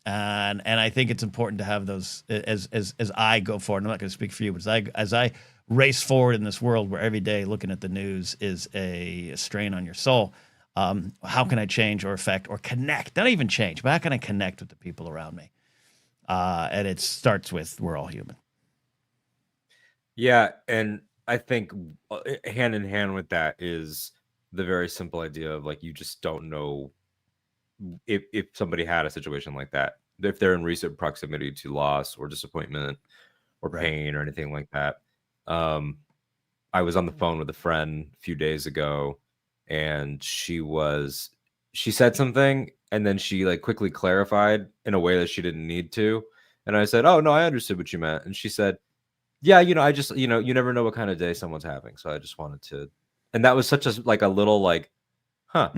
And I think it's important to have those as I go forward. I'm not going to speak for you, but as I race forward in this world where every day looking at the news is a strain on your soul. How can I change or affect or connect? Not even change, but how can I connect with the people around me? And it starts with we're all human.
Yeah, and I think hand in hand with that is the very simple idea of like, you just don't know if somebody had a situation like that, if they're in recent proximity to loss or disappointment or pain or anything like that. I was on the phone with a friend a few days ago, and she said something, and then she like quickly clarified in a way that she didn't need to. And I said, "Oh no, I understood what you meant." And she said, "Yeah, I just, you never know what kind of day someone's having, so I just wanted to." And that was such a like a little like, huh,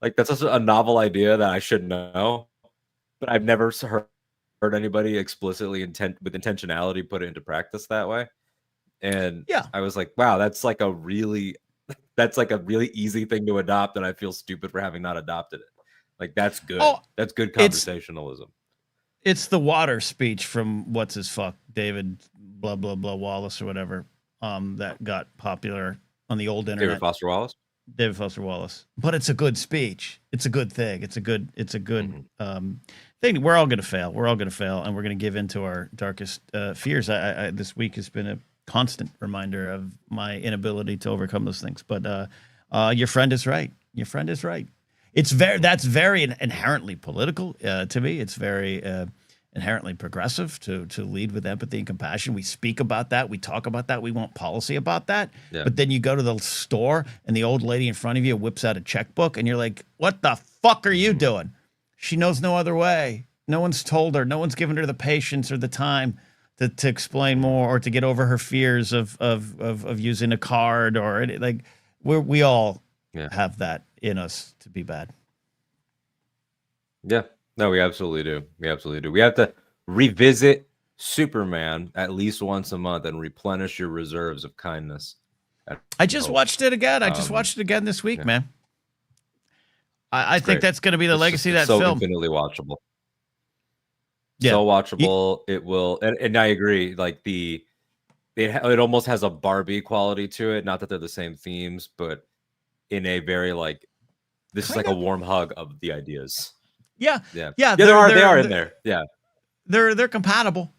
like that's such a novel idea that I should know, but I've never heard anybody explicitly with intentionality put it into practice that way. And I was like, wow, that's like a really easy thing to adopt, and I feel stupid for having not adopted it. Like, that's good. That's good conversationalism.
It's the water speech from what's his fuck, David blah blah blah Wallace or whatever, that got popular on the old internet.
David Foster Wallace.
But it's a good speech. It's a good thing. It's a good thing. We're all gonna fail, and we're gonna give into our darkest fears. I this week has been a constant reminder of my inability to overcome those things. But your friend is right. That's very inherently political to me. It's very inherently progressive to lead with empathy and compassion. We speak about that. We talk about that. We want policy about that. Yeah. But then you go to the store and the old lady in front of you whips out a checkbook and you're like, what the fuck are you doing? She knows no other way. No one's told her. No one's given her the patience or the time to explain more or to get over her fears of using a card or like we all have that in us to be bad.
Yeah, no, we absolutely do. We have to revisit Superman at least once a month and replenish your reserves of kindness.
I just watched it again. I just watched it again this week, man. I think that's going to be the legacy of that film.
So infinitely watchable. Yeah. So watchable. It will, and I agree. Like it almost has a Barbie quality to it. Not that they're the same themes, but in a very like this is like a warm hug of the ideas.
Yeah.
They are in there. Yeah,
they're compatible.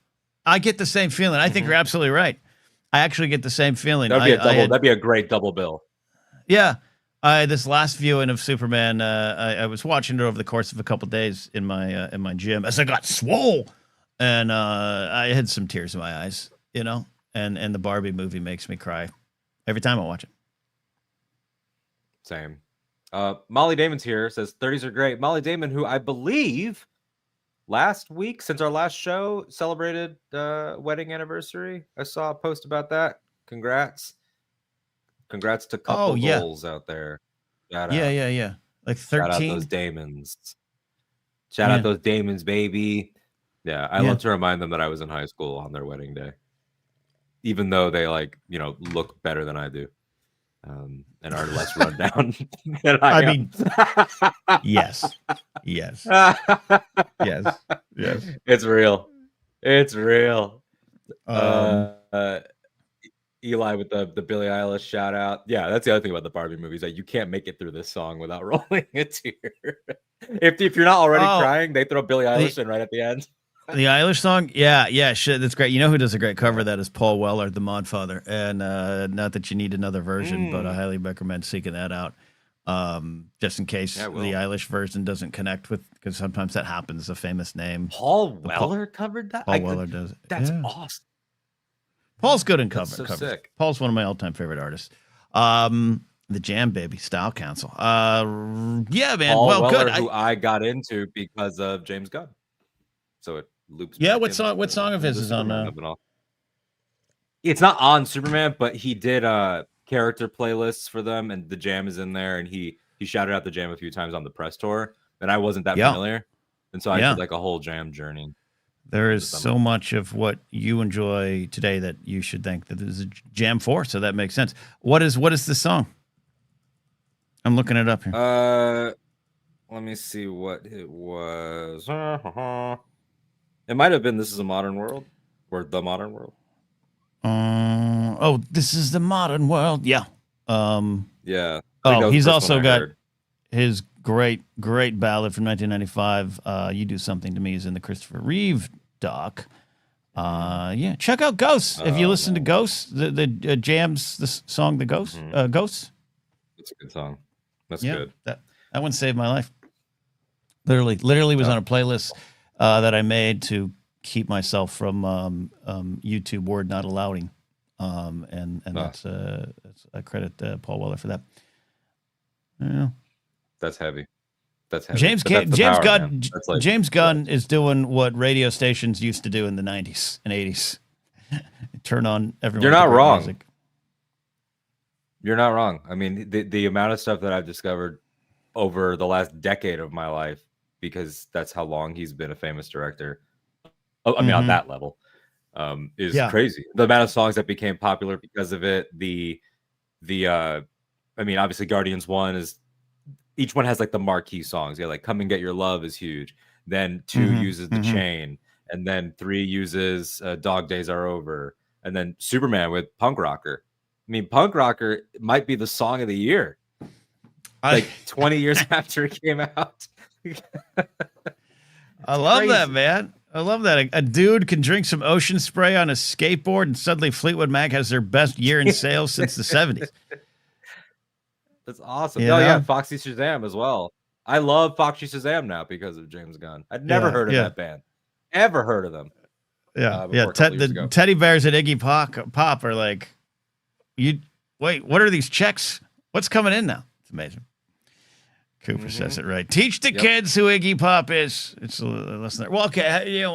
I get the same feeling. I think you're absolutely right. I actually get the same feeling.
That'd be a great double bill.
Yeah. This last viewing of Superman, I was watching it over the course of a couple of days in my gym as I got swole, and I had some tears in my eyes, and the Barbie movie makes me cry every time I watch it.
Same. Molly Damon's here, says 30s are great. Molly Damon, who I believe last week, since our last show, celebrated wedding anniversary. I saw a post about that. Congrats to couple goals out there. Shout
out. Like 13.
Shout out those Damons. Shout out those Damons, baby. Yeah, I love to remind them that I was in high school on their wedding day, even though they look better than I do, and are less run down than I am.
Yes.
It's real. Eli with the Billie Eilish shout out. Yeah, that's the other thing about the Barbie movies, that you can't make it through this song without rolling a tear. If you're not already crying, they throw Billie Eilish in right at the end.
The Eilish song? Yeah, shit, that's great. You know who does a great cover of that is Paul Weller, the Modfather. And not that you need another version, but I highly recommend seeking that out. Just in case the Eilish version doesn't connect with, because sometimes that happens, a famous name.
Paul Weller covered that?
Paul Weller does it.
That's awesome.
Paul's good in covers.
Sick.
Paul's one of my all-time favorite artists. The Jam Baby Style Council. Yeah, man.
Paul
Weller,
good. Who I got into because of James Gunn. So it loops.
Yeah, what song of his is on?
It's not on Superman, but he did character playlists for them, and the Jam is in there, and he shouted out the Jam a few times on the press tour, and I wasn't that familiar, and so I did like a whole Jam journey.
There is so much of what you enjoy today that you should think that there's a Jam for, so that makes sense. What is the song? I'm looking it up here.
Let me see what it was. It might have been "This Is a Modern World" or "The Modern World."
This is the modern world. Yeah.
Yeah.
He's also got his great ballad from 1995. "You Do Something to Me" is in the Christopher Reeve doc. Yeah, check out Ghosts. If you listen to Ghosts, the jams, the song, the Ghosts, Ghosts.
It's a good song. That's good.
That one saved my life. Literally was on a playlist that I made to keep myself from YouTube word not allowing. And that's I credit Paul Weller for that. Yeah.
That's heavy. That's heavy.
James Gunn is doing what radio stations used to do in the 90s and 80s. Turn on everyone.
You're not wrong.
Music.
You're not wrong. I mean, the amount of stuff that I've discovered over the last decade of my life, because that's how long he's been a famous director. I mean, on that level, is crazy. The amount of songs that became popular because of it. I mean, obviously, Guardians 1 is. Each one has like the marquee songs. Yeah, like "Come and Get Your Love" is huge. Then 2 uses "The Chain," and then 3 uses "Dog Days Are Over," and then Superman with "Punk Rocker." I mean, "Punk Rocker" might be the song of the year. Like 20 years after it came out.
I love that, man. I love that. A dude can drink some ocean spray on a skateboard, and suddenly Fleetwood Mac has their best year in sales since the 70s.
That's awesome. Oh yeah, Foxy Shazam as well. I love Foxy Shazam now because of James Gunn. I'd never heard of that band. Ever heard of them.
Yeah. The teddy bears at Iggy Pop are like, wait, what are these checks? What's coming in now? It's amazing. Cooper says it right. Teach the kids who Iggy Pop is. It's a listener. Well, okay,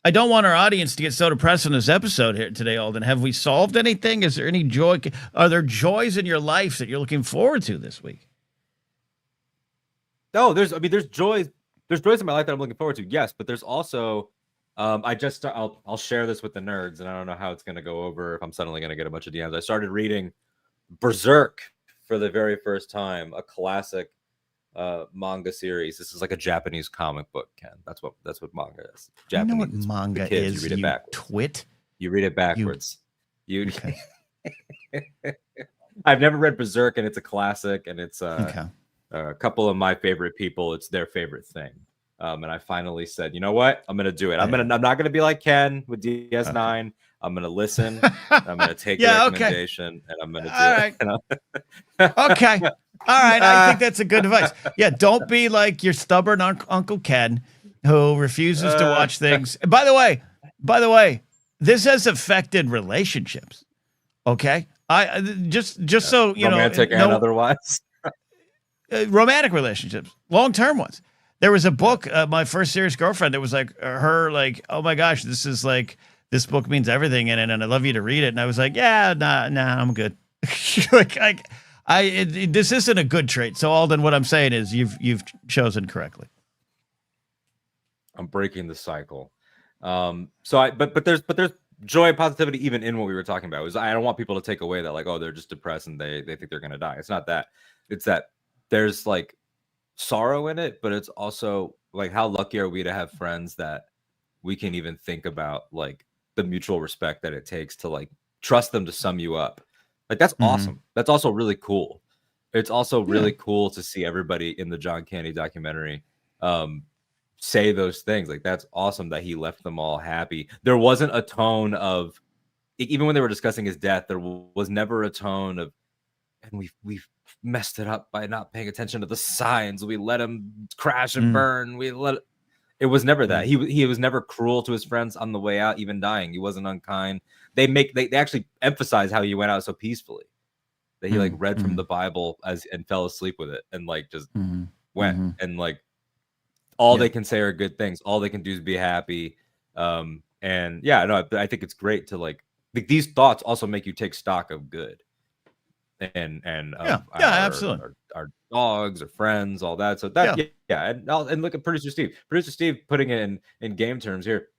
I don't want our audience to get so depressed on this episode here today, Alden. Have we solved anything? Is there any joy? Are there joys in your life that you're looking forward to this week?
No, there's joys. There's joys in my life that I'm looking forward to. Yes, but there's also, I'll share this with the nerds, and I don't know how it's going to go over if I'm suddenly going to get a bunch of DMs. I started reading Berserk for the very first time, a classic manga series. This is like a Japanese comic book, Ken. That's what manga is. Japanese.
You know what manga is? You read it backwards. Twit.
You read it backwards. Okay. I've never read Berserk, and it's a classic, and it's a couple of my favorite people. It's their favorite thing. And I finally said, you know what? I'm gonna do it. I'm not gonna be like Ken with DS9. Okay. I'm gonna listen. I'm gonna take the recommendation, and I'm gonna do it.
Okay. All right. I think that's a good advice. Yeah. Don't be like your stubborn Uncle Ken who refuses to watch things. By the way, this has affected relationships. Okay. I just so you
romantic
know,
and otherwise.
Romantic relationships, long-term ones. There was a book, my first serious girlfriend. It was like her, like, oh my gosh, this book means everything in it, and I'd love you to read it. And I was like, yeah, nah, I'm good. This isn't a good trait. So Alden, what I'm saying is you've chosen correctly.
I'm breaking the cycle. But there's joy and positivity even in what we were talking about. I don't want people to take away that like, oh, they're just depressed and they think they're gonna die. It's not that. It's that there's like sorrow in it, but it's also like how lucky are we to have friends that we can even think about like the mutual respect that it takes to like trust them to sum you up. Like that's awesome. That's also really cool. It's also really cool to see everybody in the John Candy documentary say those things. Like that's awesome that he left them all happy. There wasn't a tone of, even when they were discussing his death, there was never a tone of, and we've messed it up by not paying attention to the signs. We let him crash and burn. It was never that. He was never cruel to his friends on the way out, even dying. He wasn't unkind. They actually emphasize how he went out so peacefully, that he like read from the Bible and fell asleep with it and like just went and like all they can say are good things. All they can do is be happy. I think it's great to like these thoughts also make you take stock of good and
absolutely
our dogs or friends, all that. So that and look at producer Steve putting it in game terms here.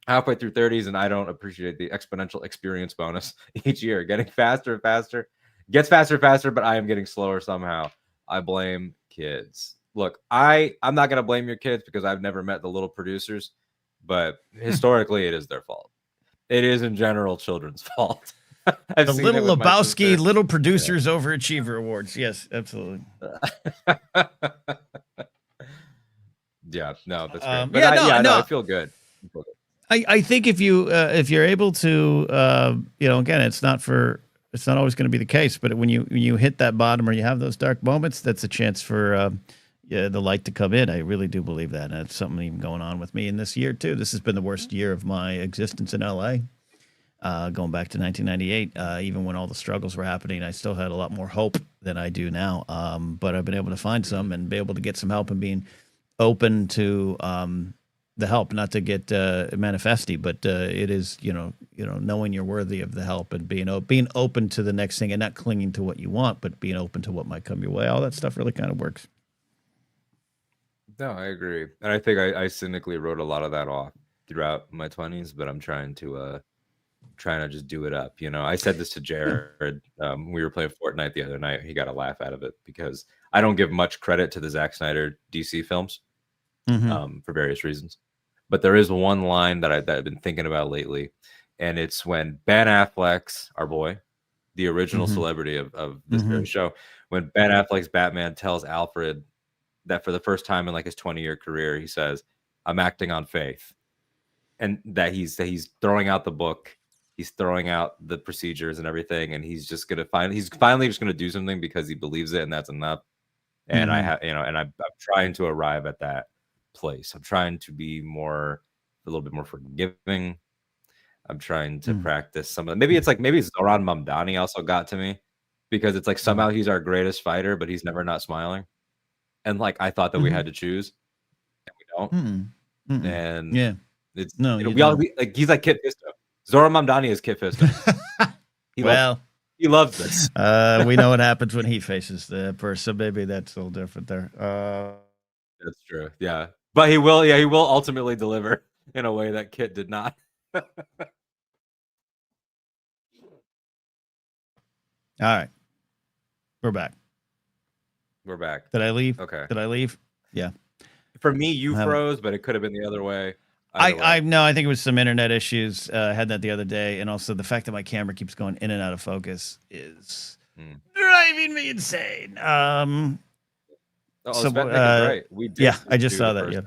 Halfway through 30s, and I don't appreciate the exponential experience bonus each year. Getting faster and faster, gets faster and faster, but I am getting slower somehow. I blame kids. Look, I'm not gonna blame your kids because I've never met the little producers, but historically, it is their fault. It is in general children's fault.
The Little Lebowski Little Producers Overachiever Awards. Yes, absolutely.
Yeah, no, that's great. But
Yeah, no,
no,
no.
I feel good.
I think if you're able to, again, it's not always going to be the case, but when you hit that bottom or you have those dark moments, that's a chance for the light to come in. I really do believe that. And it's something even going on with me in this year too. This has been the worst year of my existence in LA. Going back to 1998, even when all the struggles were happening, I still had a lot more hope than I do now. But I've been able to find some and be able to get some help and being open to the help, not to get manifesty, but it is, knowing you're worthy of the help and being open to the next thing and not clinging to what you want, but being open to what might come your way. All that stuff really kind of works.
No, I agree. And I think I cynically wrote a lot of that off throughout my 20s, but I'm trying to just do it up. I said this to Jared. We were playing Fortnite the other night. He got a laugh out of it because I don't give much credit to the Zack Snyder DC films for various reasons. But there is one line that I've been thinking about lately, and it's when Ben Affleck's, our boy, the original celebrity of this very show, when Ben Affleck's Batman tells Alfred that for the first time in like his 20-year career, he says, "I'm acting on faith," and that he's throwing out the book, he's throwing out the procedures and everything, and he's finally just gonna do something because he believes it, and that's enough. And I'm trying to arrive at that place. I'm trying to be a little bit more forgiving. I'm trying to practice some of maybe Zoran Mamdani also got to me, because it's like somehow he's our greatest fighter, but he's never not smiling. And like I thought that we had to choose, and we don't. And
yeah,
it's
no,
he's like Kit Fisto. Zoran Mamdani is Kit Fisto. He loves this.
We know what happens when he faces the person. Maybe that's a little different there.
That's true. Yeah. But he will ultimately deliver in a way that Kit did not.
All right. We're back. Did I leave?
Okay.
Did I leave? Yeah.
For me, you froze, but it could have been the other way.
I think it was some internet issues. I had that the other day, and also the fact that my camera keeps going in and out of focus is driving me insane.
Right. We did.
Yeah, I just saw that. Yeah.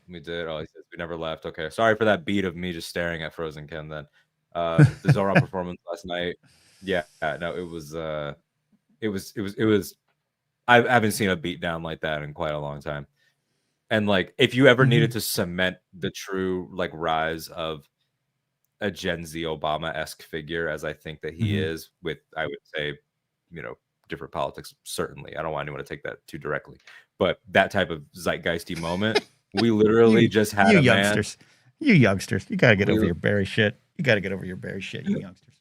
We did. Oh, he says we never left. Okay, sorry for that beat of me just staring at Frozen Ken. Then the Zoran performance last night. Yeah, no, it was. I haven't seen a beat down like that in quite a long time. And like, if you ever needed to cement the true like rise of a Gen Z Obama-esque figure, as I think that he is, with, I would say, different politics, certainly. I don't want anyone to take that too directly, but that type of zeitgeisty moment, we literally just had
you youngsters. You youngsters, you gotta get over your Barry shit. You gotta get over your Barry shit, you youngsters.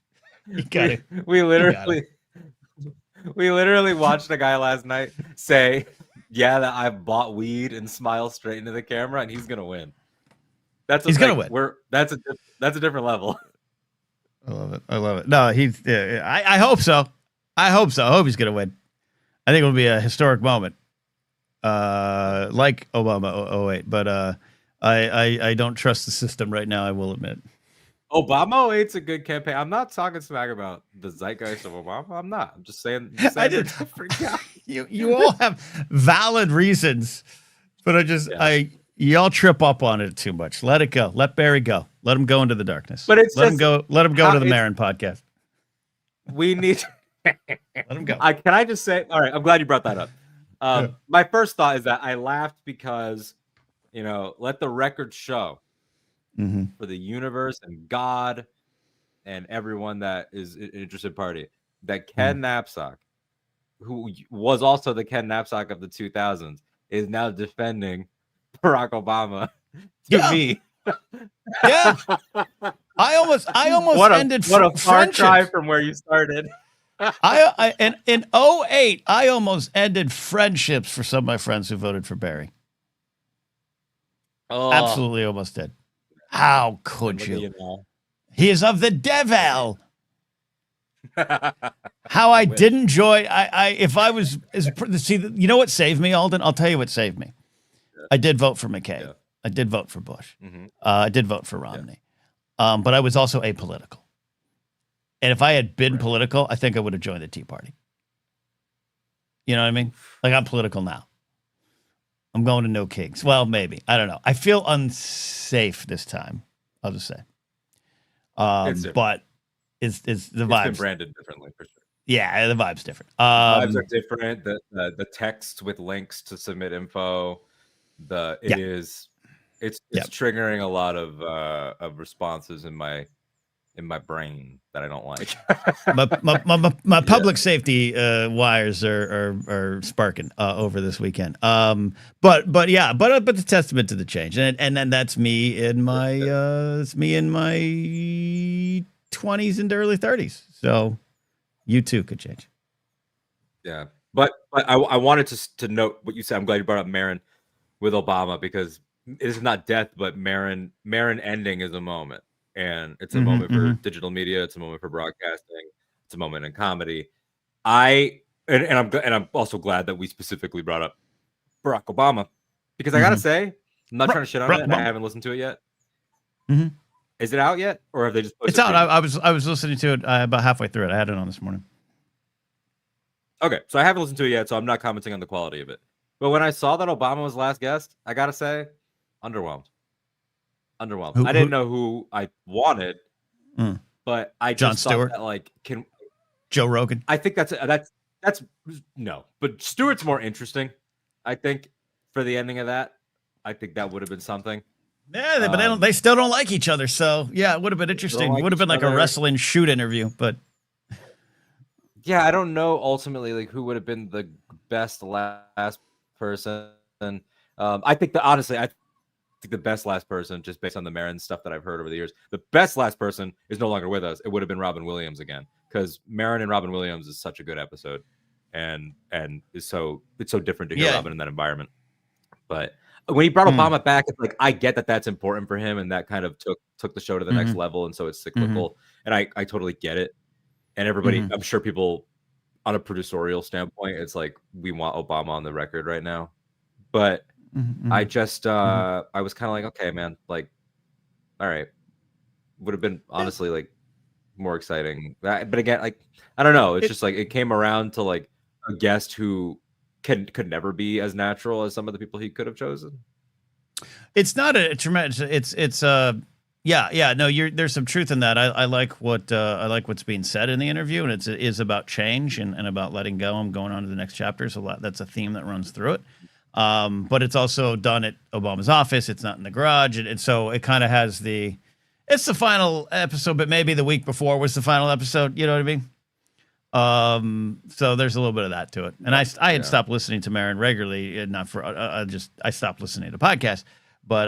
You gotta.
We literally watched a guy last night say, "Yeah, that I've bought weed," and smile straight into the camera, and he's gonna win.
He's gonna win.
That's a different level.
I love it. No, he's. I hope so. I hope he's gonna win. I think it'll be a historic moment, like Obama 08. But I don't trust the system right now. I will admit.
Obama 08's a good campaign. I'm not talking smack about the zeitgeist of Obama. I'm not. I'm just saying
I did. You all have valid reasons, but y'all trip up on it too much. Let it go. Let Barry go. Let him go into the darkness.
But let him go
to the Marin podcast.
We need.
Let him go.
Can I just say? All right. I'm glad you brought that up. My first thought is that I laughed because, let the record show. For the universe and God and everyone that is an interested party, that Ken Knapsack, who was also the Ken Knapsack of the 2000s, is now defending Barack Obama to me.
Yeah. I almost ended
what a far cry from where you started.
In 08, I almost ended friendships for some of my friends who voted for Barry.
Oh.
Absolutely almost did. How could you? He is of the devil. How I did enjoy. You know what saved me, Alden? I'll tell you what saved me. I did vote for McCain. Yeah. I did vote for Bush. I did vote for Romney. Yeah. But I was also apolitical. And if I had been political, I think I would have joined the Tea Party. You know what I mean? Like, I'm political now. I'm going to no kings. Well, maybe. I don't know. I feel unsafe this time. I'll just say. But it's the vibes.
It's been branded differently for sure.
Yeah, the vibe's different.
Vibes are different. The text with links to submit info. It's triggering a lot of responses in my brain that I don't like.
my public safety wires are sparking over this weekend. But the testament to the change, and then that's me in my it's me in my 20s into early 30s. So you too could change.
Yeah, but I wanted to note what you said. I'm glad you brought up Marin with Obama, because it is not death, but Marin ending is a moment. And it's a moment for digital media. It's a moment for broadcasting. It's a moment in comedy. I'm also glad that we specifically brought up Barack Obama, because I gotta say, I'm not trying to shit on it. And I haven't listened to it yet. Is it out yet, or have they just?
It's out. I was listening to it about halfway through it. I had it on this morning.
Okay, so I haven't listened to it yet, so I'm not commenting on the quality of it. But when I saw that Obama was last guest, I gotta say, underwhelmed. I didn't know who I wanted, but I just
Jon Stewart,
thought that,
Joe Rogan.
I think that's no, but Stewart's more interesting. I think for the ending of that, I think that would have been something.
Yeah, but they still don't like each other. So yeah, it would have been interesting. It would have been like a wrestling shoot interview, but
yeah, I don't know ultimately who would have been the best last person. I think the best last person, just based on the Marin stuff that I've heard over the years, the best last person is no longer with us. It would have been Robin Williams again, because Marin and Robin Williams is such a good episode, and it's so different to hear Robin in that environment. But when he brought Obama back, it's like, I get that that's important for him, and that kind of took the show to the next level, and so it's cyclical, and I totally get it. And everybody, I'm sure people on a producerial standpoint, it's like, we want Obama on the record right now, but I just I was kind of like, okay, man, all right, would have been honestly more exciting. But again, I don't know, it's just it came around to a guest who could never be as natural as some of the people he could have chosen.
It's not a tremendous. It's no. There's some truth in that. I like what's being said in the interview, and it is about change and about letting go and going on to the next chapter. So that's a theme that runs through it. But it's also done at Obama's office. It's not in the garage, and so it kind of has it's the final episode, but maybe the week before was the final episode. You know what I mean? So there's a little bit of that to it. And I had stopped listening to Marin regularly, and not for I stopped listening to podcasts. But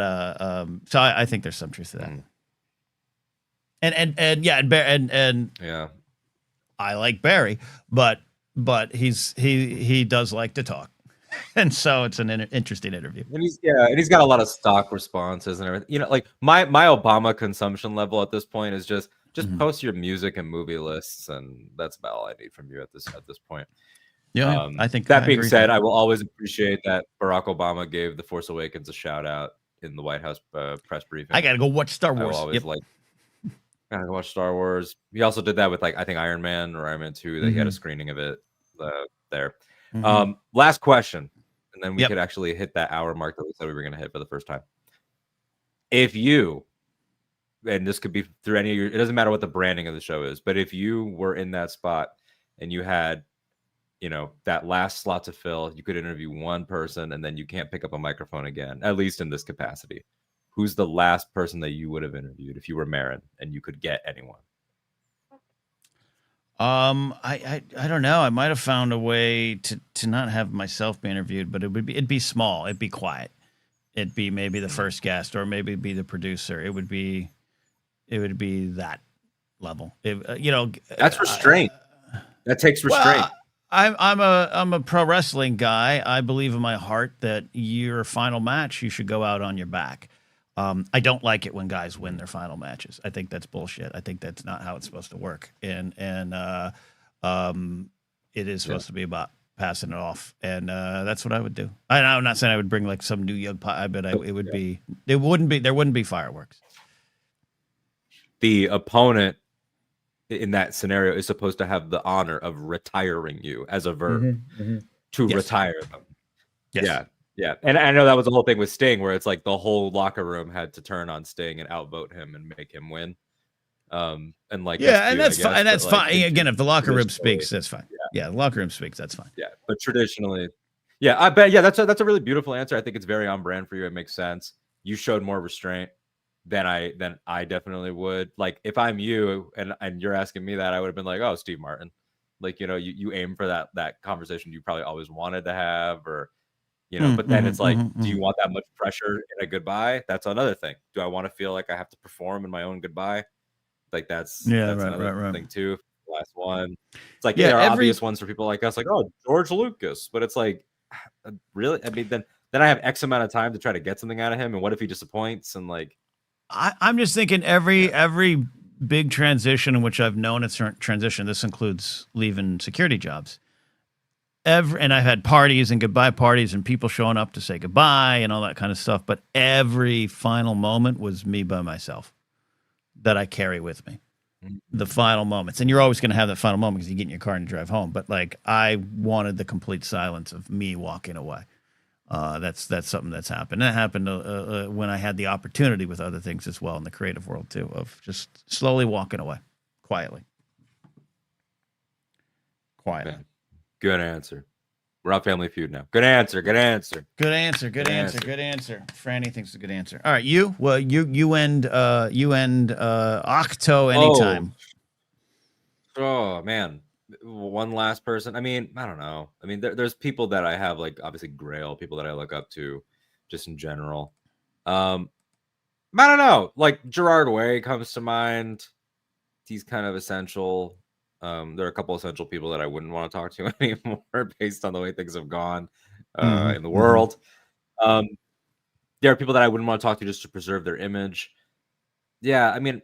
so I think there's some truth to that. And I like Barry, but he does like to talk. And so it's an interesting interview.
And he's got a lot of stock responses and everything. You know, my Obama consumption level at this point is just post your music and movie lists, and that's about all I need from you at this point.
Yeah, I think
that being said, I will always appreciate that Barack Obama gave The Force Awakens a shout out in the White House press briefing.
I gotta go watch Star Wars.
I always gotta go watch Star Wars. He also did that with I think Iron Man or Iron Man 2, that he had a screening of it there. Last question, and then we could actually hit that hour mark that we said we were going to hit for the first time. If you, and this could be through any of your, it doesn't matter what the branding of the show is, but if you were in that spot and you had, that last slot to fill, you could interview one person and then you can't pick up a microphone again, at least in this capacity. Who's the last person that you would have interviewed if you were Marin and you could get anyone?
I don't know. I might have found a way to not have myself be interviewed, but it'd be small. It'd be quiet. It'd be maybe the first guest, or maybe it'd be the producer. It would be that level.
That's restraint. That takes restraint.
Well, I'm a pro wrestling guy. I believe in my heart that your final match, you should go out on your back. I don't like it when guys win their final matches. I think that's bullshit. I think that's not how it's supposed to work. And it is supposed to be about passing it off. And that's what I would do. I'm not saying I would bring some new young pie, but there wouldn't be fireworks.
The opponent in that scenario is supposed to have the honor of retiring you as a verb to retire them.
Yes.
Yeah, and I know that was the whole thing with Sting, where it's like the whole locker room had to turn on Sting and outvote him and make him win. And like,
yeah, and that's fine. And that's
like,
fine. Again, if the locker room speaks, that's fine. Yeah, the locker room speaks, that's fine.
Yeah, but traditionally, yeah, I bet. Yeah, that's a really beautiful answer. I think it's very on brand for you. It makes sense. You showed more restraint than I definitely would. Like, if I'm you and you're asking me that, I would have been like, oh, Steve Martin. Like, you aim for that conversation you probably always wanted to have, or but then it's like, do you want that much pressure in a goodbye? That's another thing. Do I want to feel like I have to perform in my own goodbye? Like, that's another thing too. Last one. It's like, there are obvious ones for people like us, like, oh, George Lucas, but it's like, really? I mean, then I have X amount of time to try to get something out of him, and what if he disappoints? And like,
I'm just thinking every big transition in which I've known it's a transition. This includes leaving security jobs. And I've had parties and goodbye parties and people showing up to say goodbye and all that kind of stuff. But every final moment was me by myself that I carry with me. The final moments. And you're always going to have that final moment because you get in your car and drive home. But like, I wanted the complete silence of me walking away. That's something that's happened. That happened when I had the opportunity with other things as well in the creative world too, of just slowly walking away quietly.
Yeah. Good answer. We're on Family Feud now. Good answer. Good answer.
Good answer. Good answer. Good answer. Franny thinks it's a good answer. All right, you. Well, you end Octo anytime.
Oh man, one last person. I mean, I don't know. I mean, there's people that I have, like, obviously Grail, people that I look up to, just in general. I don't know. Like, Gerard Way comes to mind. He's kind of essential. There are a couple essential people that I wouldn't want to talk to anymore based on the way things have gone in the world. There are people that I wouldn't want to talk to just to preserve their image. Yeah, I mean,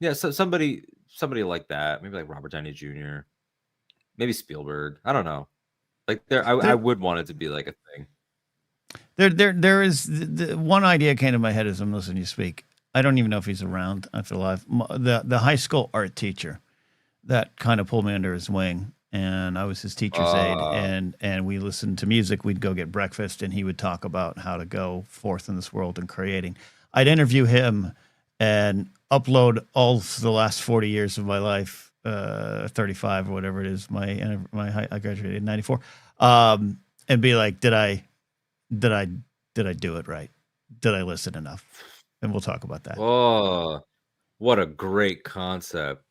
yeah, so somebody like that, maybe like Robert Downey Jr., maybe Spielberg. I don't know. Like, I would want it to be like a thing.
There is the one idea came to my head as I'm listening to you speak. I don't even know if he's around after life. The high school art teacher that kind of pulled me under his wing, and I was his teacher's aide, and we listened to music. We'd go get breakfast, and he would talk about how to go forth in this world and creating. I'd interview him and upload all the last 40 years of my life, 35 or whatever it is. I graduated in 94, and be like, did I do it right? Did I listen enough? And we'll talk about that.
Oh, what a great concept.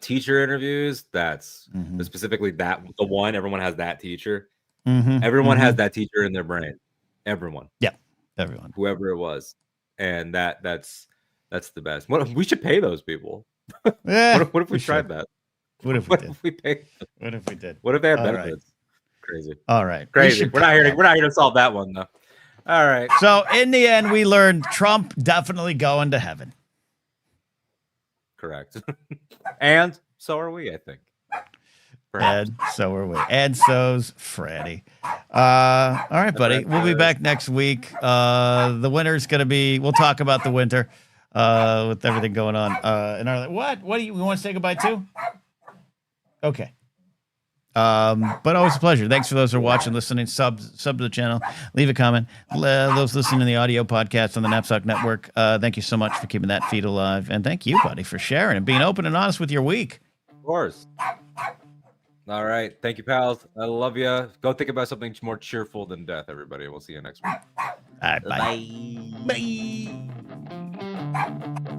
Teacher interviews. That's specifically the one. Everyone has that teacher. Everyone has that teacher in their brain. Everyone.
Yeah. Everyone.
Whoever it was. And that's the best. What we should pay those people.
Yeah.
What if we tried that?
What if we did? What if we did?
What if they had benefits? Right. Crazy.
All right.
Crazy. We're not here to solve that one though. All right.
So in the end, we learned Trump definitely going to heaven.
Correct. And so are we, I think.
Perhaps. And so are we. And so's Freddie. All right, buddy. We'll be back next week. The winter's going to be, we'll talk about the winter with everything going on. In our, what do you, we want to say goodbye to? Okay. But always a pleasure. Thanks for those who are watching, listening, sub to the channel, leave a comment. Those listening to the audio podcast on the Knapsack Network, thank you so much for keeping that feed alive. And thank you, buddy, for sharing and being open and honest with your week.
Of course. All right. Thank you, pals. I love you. Go think about something more cheerful than death, everybody. We'll see you next week.
All right, bye. Bye.